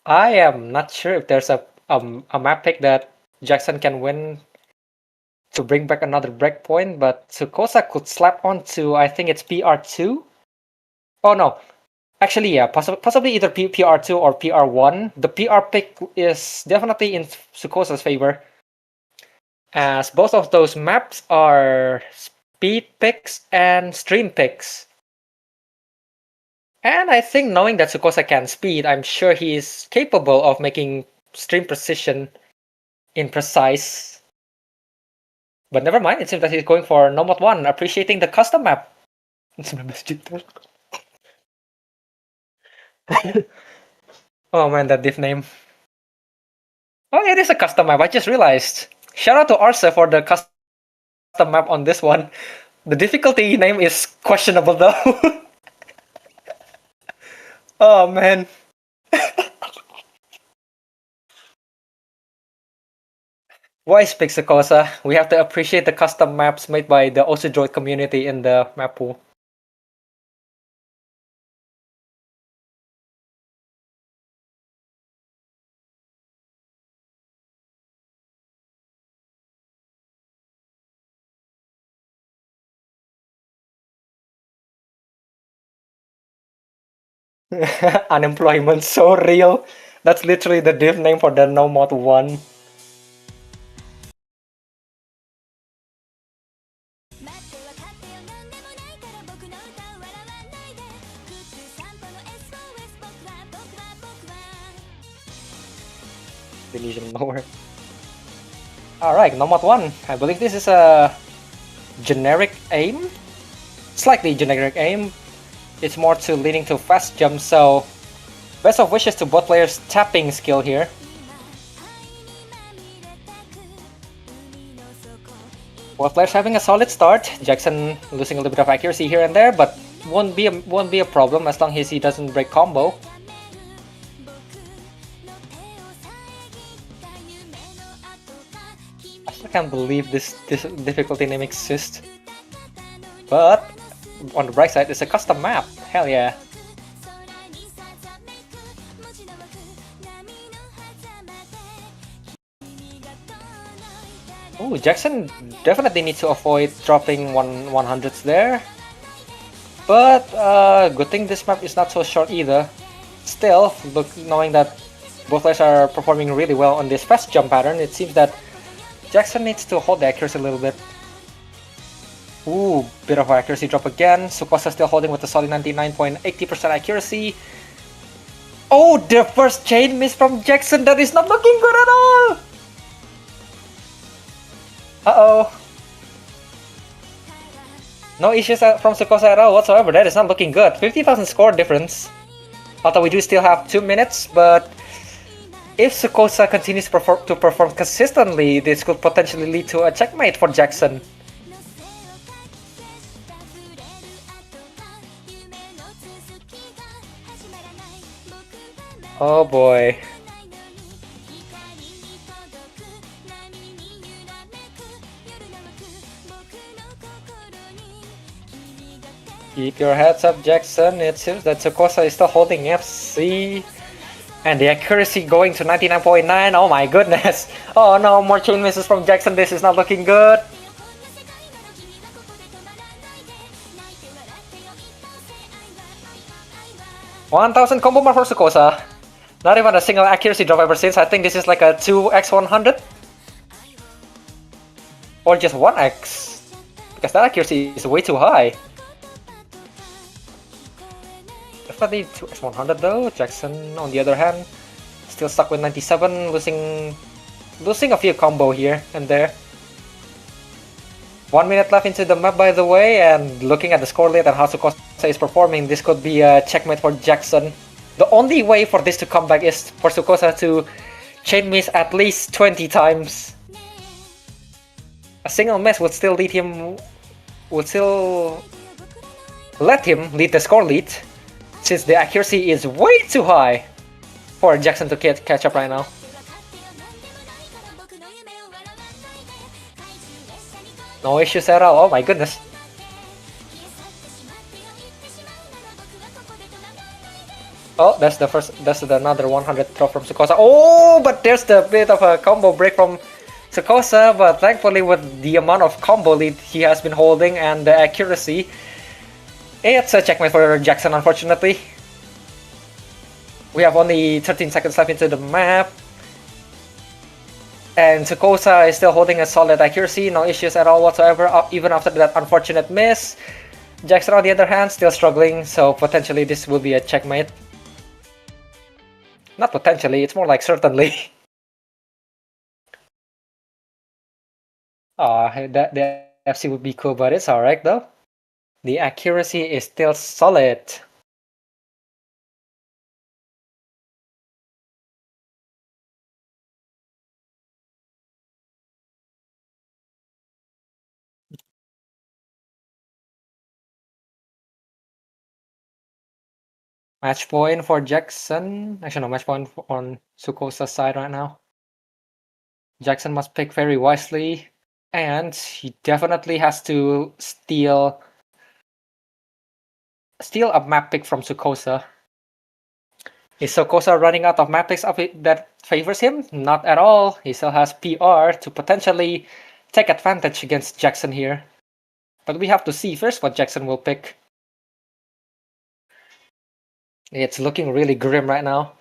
I am not sure if there's a map pick that Jackson can win to bring back another breakpoint, but xukosa could slap onto, I think it's PR2? Oh no. Actually, yeah, possibly either PR2 or PR1. The PR pick is definitely in xukosa's favor, as both of those maps are speed picks and stream picks. And I think knowing that xukosa can speed, I'm sure he is capable of making stream precision imprecise. But never mind, it seems that he's going for No Mod 1, appreciating the custom map. Oh man, that diff name. Oh, it is a custom map, I just realized. Shout out to Arce for the custom map on this one. The difficulty name is questionable though. Oh man. Wise pick xukosa. We have to appreciate the custom maps made by the OC droid community in the map pool. Unemployment so real. That's literally the div name for the No Mod 1. Deletion lower. Alright, No Mod 1. I believe this is a generic aim? Slightly generic aim. It's more to leaning to fast jump, so best of wishes to both players' tapping skill here. Both players having a solid start. Jackson losing a little bit of accuracy here and there, but won't be a problem as long as he doesn't break combo. I still can't believe this difficulty name exists. But on the bright side, it's a custom map. Hell yeah. Ooh, Jackson definitely needs to avoid dropping 100s there. But good thing this map is not so short either. Still, knowing that both players are performing really well on this fast jump pattern, it seems that Jackson needs to hold the accuracy a little bit. Ooh, bit of accuracy drop again. xukosa still holding with a solid 99.80% accuracy. Oh, the first chain miss from Jackson. That is not looking good at all. Uh-oh. No issues from xukosa at all whatsoever. That is not looking good. 50,000 score difference. Although we do still have 2 minutes, but if xukosa continues to perform consistently, this could potentially lead to a checkmate for Jackson. Oh boy. Keep your heads up, Jackson. It seems that xukosa is still holding FC. And the accuracy going to 99.9. Oh my goodness. Oh no, more chain misses from Jackson. This is not looking good. $1,000 combo mark for xukosa. Not even a single accuracy drop ever since. I think this is like a 2x100. Or just 1x. Because that accuracy is way too high. Definitely 2x100 though. Jackson, on the other hand, still stuck with 97, losing a few combo here and there. 1 minute left into the map, by the way, and looking at the score lead and how xukosa is performing, this could be a checkmate for Jackson. The only way for this to come back is for xukosa to chain miss at least 20 times. A single miss would still let him lead the score lead, since the accuracy is way too high for Jackson to catch up right now. No issues at all. Oh my goodness. Oh, that's another 100 throw from xukosa. Oh, but there's the bit of a combo break from xukosa, but thankfully with the amount of combo lead he has been holding and the accuracy, it's a checkmate for Jackson, unfortunately. We have only 13 seconds left into the map. And xukosa is still holding a solid accuracy, no issues at all whatsoever, even after that unfortunate miss. Jackson, on the other hand, still struggling, so potentially this will be a checkmate. Not potentially, it's more like certainly. The FC would be cool, but it's alright though. The accuracy is still solid. Match point for Jackson. Actually, no, match point on xukosa's side right now. Jackson must pick very wisely, and he definitely has to steal a map pick from xukosa. Is xukosa running out of map picks that favors him? Not at all. He still has PR to potentially take advantage against Jackson here. But we have to see first what Jackson will pick. It's looking really grim right now.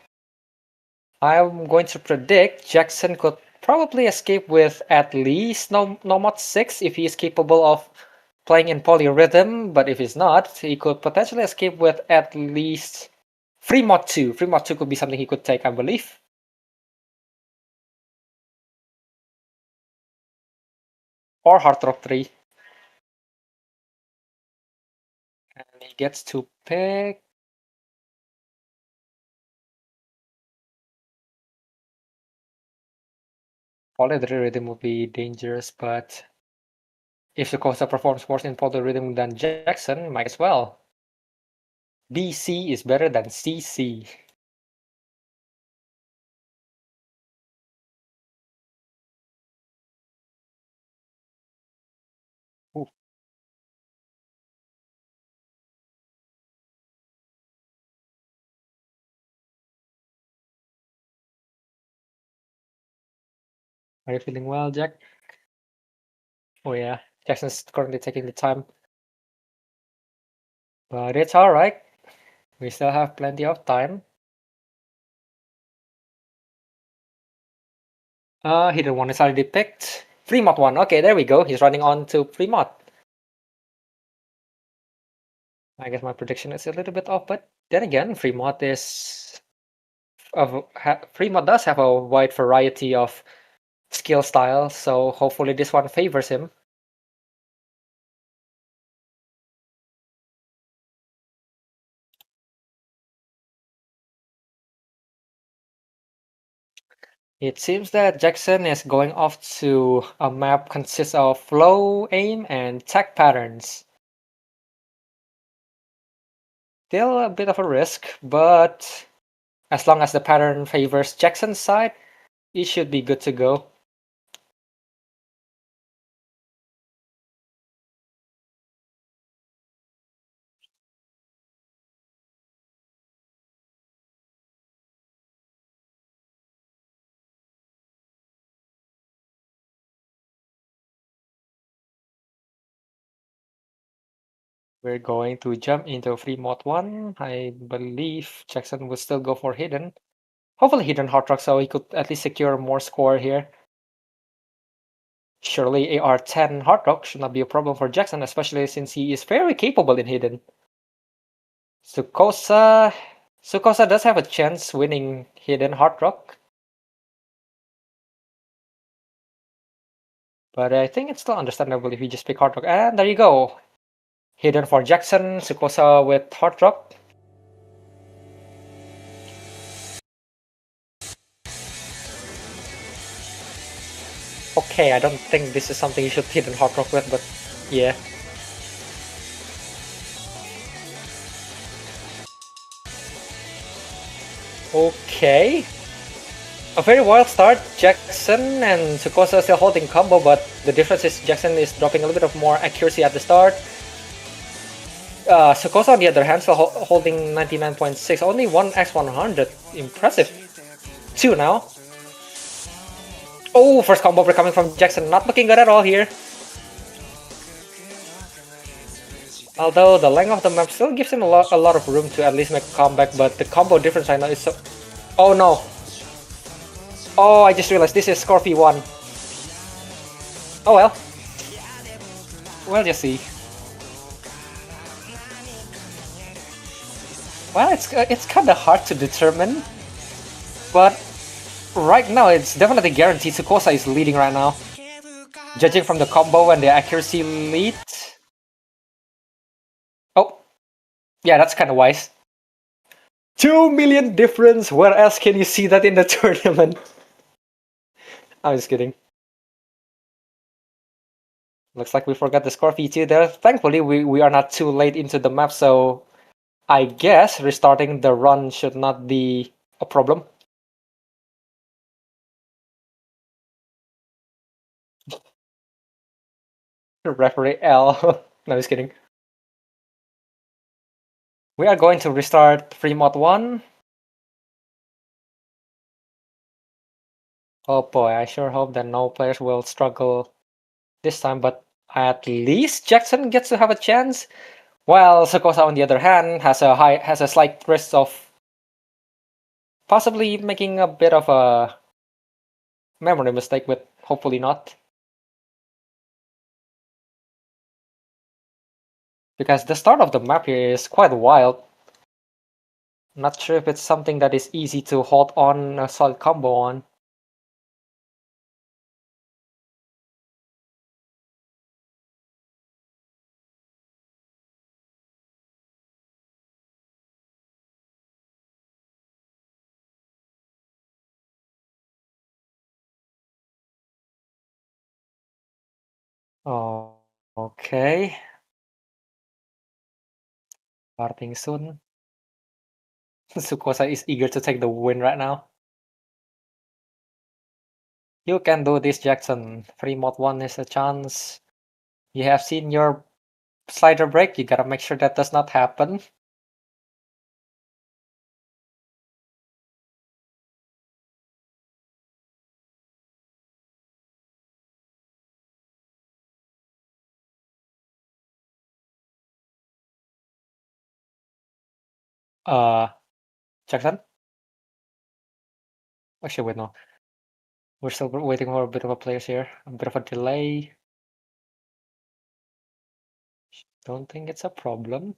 I'm going to predict Jackson could probably escape with at least no mod 6 if he is capable of playing in polyrhythm, but if he's not, he could potentially escape with at least free mod 2. Free mod 2 could be something he could take, I believe. Or Heartthrob 3. And he gets to pick... Polyrhythm would be dangerous, but if xukosa performs worse in polyrhythm than Jackson, might as well. BC is better than CC. Ooh. Are you feeling well, Jack? Oh yeah, Jackson's currently taking the time. But it's alright. We still have plenty of time. Hidden one is already picked. Fremont one. Okay, there we go. He's running on to Fremont. I guess my prediction is a little bit off, but then again, Fremont does have a wide variety of skill styles, so hopefully this one favors him. It seems that Jackson is going off to a map consists of flow, aim, and tech patterns. Still a bit of a risk, but as long as the pattern favors Jackson's side, it should be good to go. We're going to jump into free mod 1. I believe Jackson will still go for hidden. Hopefully hidden hard rock so he could at least secure more score here. Surely AR-10 hard rock should not be a problem for Jackson, especially since he is very capable in hidden. Xukosa does have a chance winning hidden hard rock. But I think it's still understandable if you just pick hard rock. And there you go. Hidden for Jackson, Xukosa with hard rock. Okay, I don't think this is something you should hidden hard rock with, but yeah. Okay. A very wild start. Jackson and Xukosa still holding combo, but the difference is Jackson is dropping a little bit of more accuracy at the start. Xukosa on the other hand still holding 99.6, only 1x100. Impressive. 2 now. Oh, first combo break coming from Jackson. Not looking good at all here. Although the length of the map still gives him a lot of room to at least make a comeback, but the combo difference right now is so... Oh no! Oh, I just realized this is Scorpy 1. Oh well. We'll just see. Well, it's kind of hard to determine, but right now it's definitely guaranteed Xukosa is leading right now. Judging from the combo and the accuracy lead. Oh, yeah, that's kind of wise. 2 million difference. Where else can you see that in the tournament? I'm just kidding. Looks like we forgot the Scorpy too there. Thankfully, we are not too late into the map, so I guess restarting the run should not be a problem. Referee L. No, just kidding. We are going to restart free mod 1. Oh boy, I sure hope that no players will struggle this time, but at least Jackson gets to have a chance. While Xukosa, on the other hand, has a slight risk of possibly making a bit of a memory mistake, but hopefully not. Because the start of the map here is quite wild. Not sure if it's something that is easy to hold on a solid combo on. Oh, okay. Starting soon. Xukosa is eager to take the win right now. You can do this, Jackson. Free mod 1 is a chance. You have seen your slider break. You gotta make sure that does not happen. Jackson? Actually, wait, no. We're still waiting for a bit of a players here. A bit of a delay. Don't think it's a problem.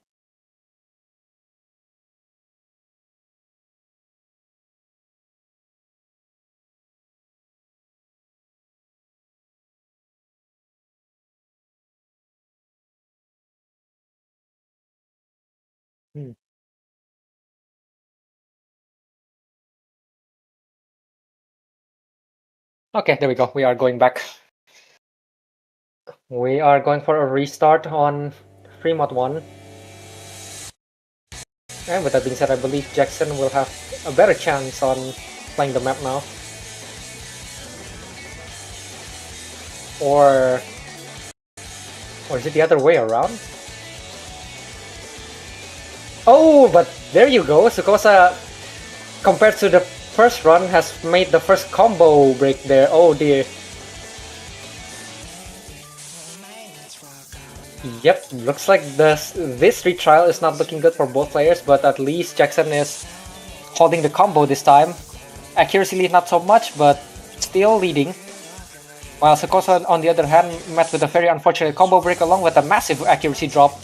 Hmm. Okay, there we go. We are going back. We are going for a restart on free mod 1. And with that being said, I believe Jackson will have a better chance on playing the map now. Or is it the other way around? Oh, but there you go. Xukosa, compared to the first run, has made the first combo break there. Oh dear. Yep, looks like this retrial is not looking good for both players, but at least Jackson is holding the combo this time. Accuracy lead not so much, but still leading. While Xukosa, on the other hand, met with a very unfortunate combo break along with a massive accuracy drop.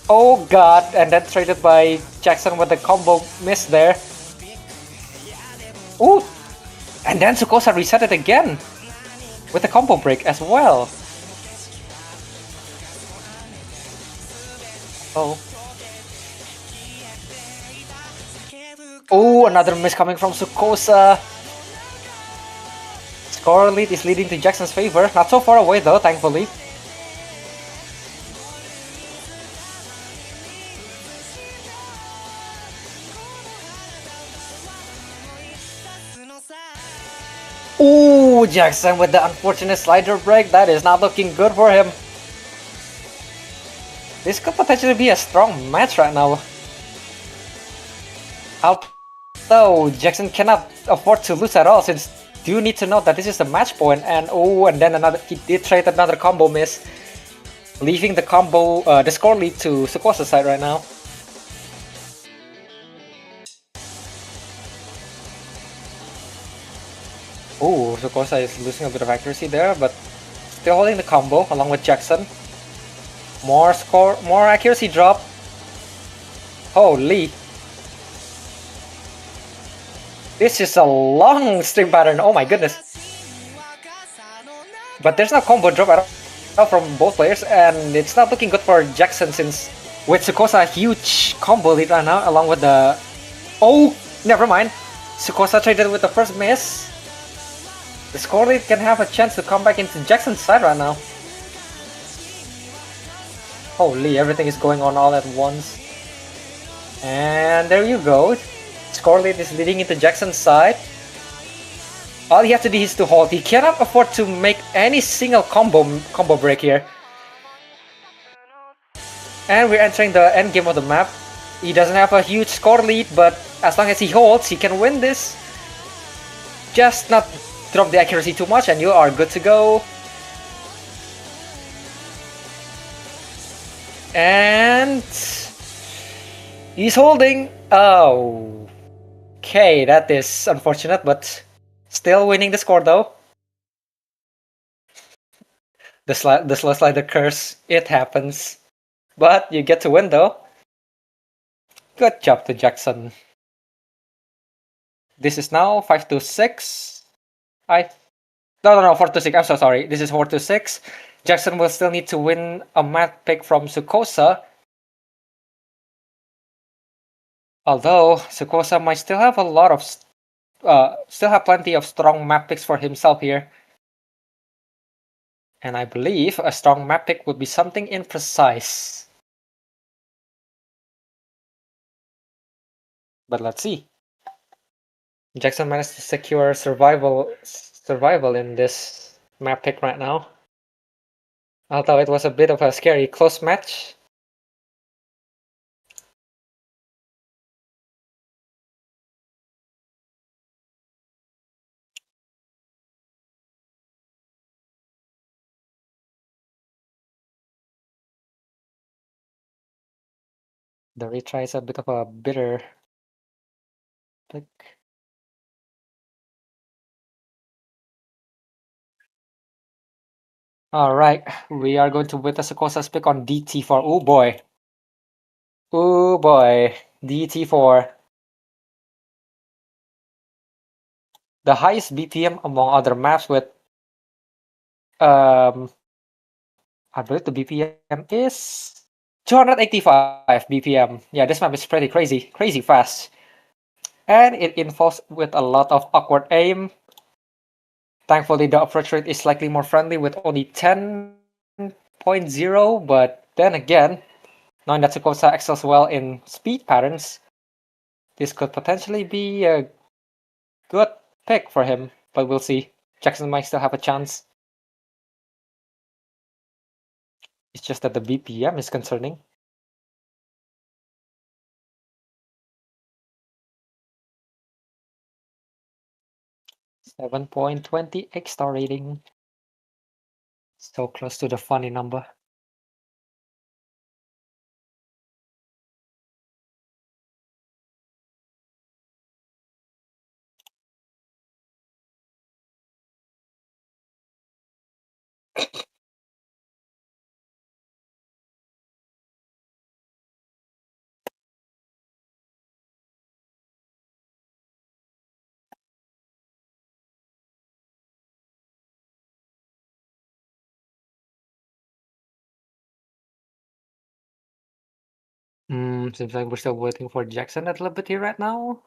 Oh god, and then traded by Jackson with the combo miss there. Ooh! And then Xukosa reset it again with a combo break as well. Oh. Oh, another miss coming from Xukosa. Score lead is leading to Jackson's favor. Not so far away though, thankfully. Ooh, Jackson with the unfortunate slider break. That is not looking good for him. This could potentially be a strong match right now. Although Jackson cannot afford to lose at all, since you need to know that this is the match point. And oh, and then he did trade another combo miss, leaving the the score lead to Xukosa's side right now. Oh, Xukosa is losing a bit of accuracy there, but still holding the combo along with Jackson. More accuracy drop. Holy. This is a long string pattern, oh my goodness. But there's no combo drop at all from both players, and it's not looking good for Jackson since with Xukosa a huge combo lead right now along with the... Oh, never mind. Xukosa traded with the first miss. The score lead can have a chance to come back into Jackson's side right now. Holy, everything is going on all at once. And there you go. Score lead is leading into Jackson's side. All he has to do is to hold. He cannot afford to make any single combo break here. And we're entering the end game of the map. He doesn't have a huge score lead, but as long as he holds, he can win this. Just not drop the accuracy too much and you are good to go. And he's holding. Oh, okay, that is unfortunate, but still winning the score though. The slow slider curse, it happens, but you get to win though. Good job to Jackson. This is now 5-6. No, 4-6. I'm so sorry. This is 4-6. Jackson will still need to win a map pick from Xukosa. Although Xukosa might still have a lot of, still have plenty of strong map picks for himself here. And I believe a strong map pick would be something imprecise. But let's see. Jackson managed to secure survival in this map pick right now. Although it was a bit of a scary close match. The retry is a bit of a bitter pick. Alright, we are going to witness xukosa's pick on DT4. Oh boy. Oh boy. DT4. The highest BPM among other maps with I believe the BPM is 285 BPM. Yeah, this map is pretty crazy fast. And it involves with a lot of awkward aim. Thankfully, the approach rate is slightly more friendly with only 10.0, but then again, knowing that xukosa excels well in speed patterns, this could potentially be a good pick for him, but we'll see. Jackson might still have a chance. It's just that the BPM is concerning. .20 X-star rating. So close to the funny number. Seems like we're still waiting for Jackson a little bit here right now.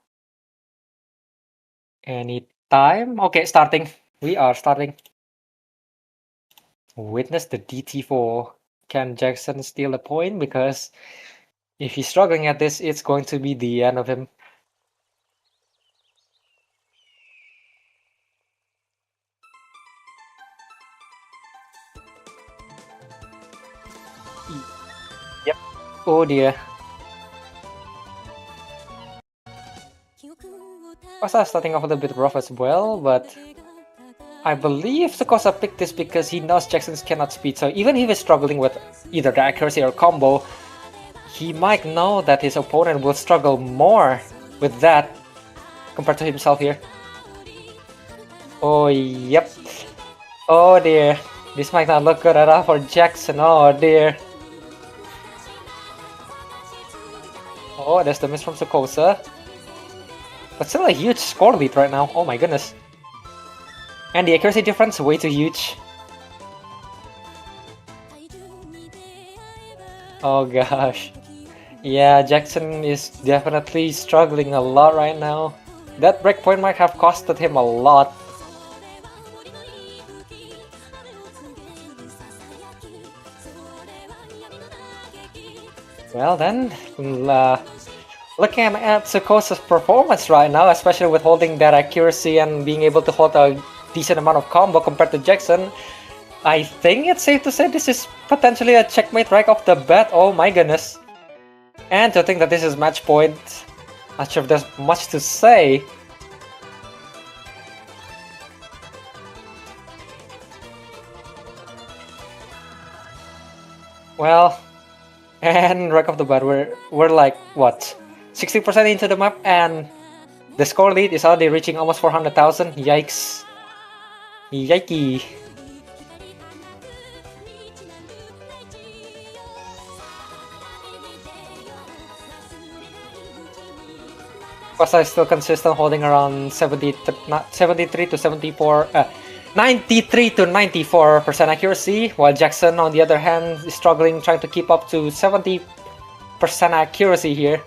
Any time? Okay, starting. We are starting. Witness the DT4. Can Jackson steal a point? Because if he's struggling at this, it's going to be the end of him. Yep. Oh dear. Kosa starting off a little bit rough as well, but I believe xukosa picked this because he knows Jackson's cannot speed, so even if he's struggling with either the accuracy or combo, he might know that his opponent will struggle more with that compared to himself here. Oh, yep. Oh dear. This might not look good at all for Jackson. Oh dear. Oh, there's the miss from xukosa. But still a huge score lead right now. Oh my goodness. And the accuracy difference way too huge. Oh gosh. Yeah, Jackson is definitely struggling a lot right now. That breakpoint might have costed him a lot. Well then, looking at xukosa's performance right now, especially with holding that accuracy and being able to hold a decent amount of combo compared to Jackson, I think it's safe to say this is potentially a checkmate right off the bat. Oh my goodness. And to think that this is match point, not sure if there's much to say. Well, and right off the bat, we're like, what, 60% into the map, and the score lead is already reaching almost 400,000. Yikes. Yikey. Kosa is still consistent, holding around 73 to 74, 93 to 94% accuracy, while Jackson, on the other hand, is struggling, trying to keep up to 70% accuracy here.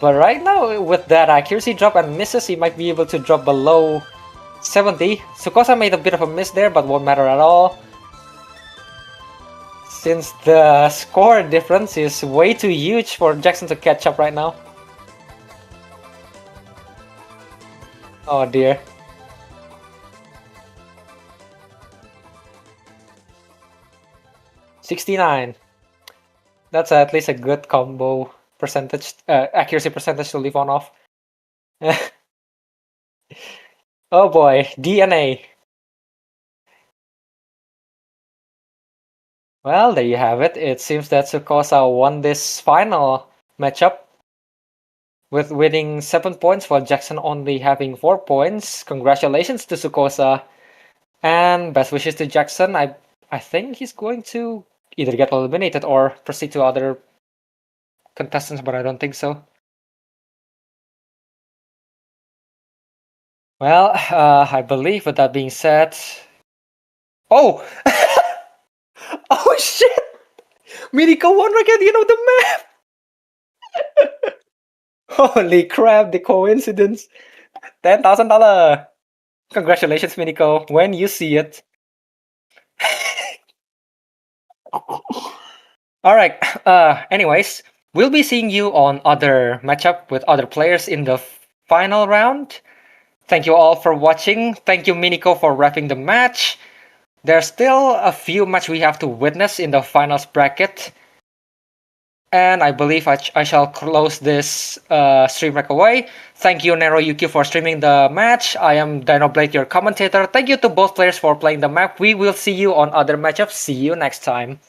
But right now, with that accuracy drop and misses, he might be able to drop below 70. xukosa made a bit of a miss there, but won't matter at all, since the score difference is way too huge for Jackson to catch up right now. Oh dear. $69. That's at least a good combo percentage, accuracy percentage to leave on off. Oh boy, DNA. Well, there you have it. It seems that xukosa won this final matchup with winning 7 points while Jackson only having 4 points. Congratulations to xukosa and best wishes to Jackson. I think he's going to either get eliminated or proceed to other contestants, but I don't think so. Well, I believe with that being said... Oh! Oh shit! Minico won again, you know the map! Holy crap, the coincidence! $10,000! Congratulations, Minico, when you see it. Alright, anyways, we'll be seeing you on other matchup with other players in the final round. Thank you all for watching. Thank you, Minico, for wrapping the match. There's still a few matches we have to witness in the finals bracket. And I believe I shall close this stream right away. Thank you, NeroYuki, for streaming the match. I am Dynoblade, your commentator. Thank you to both players for playing the map. We will see you on other matchups. See you next time.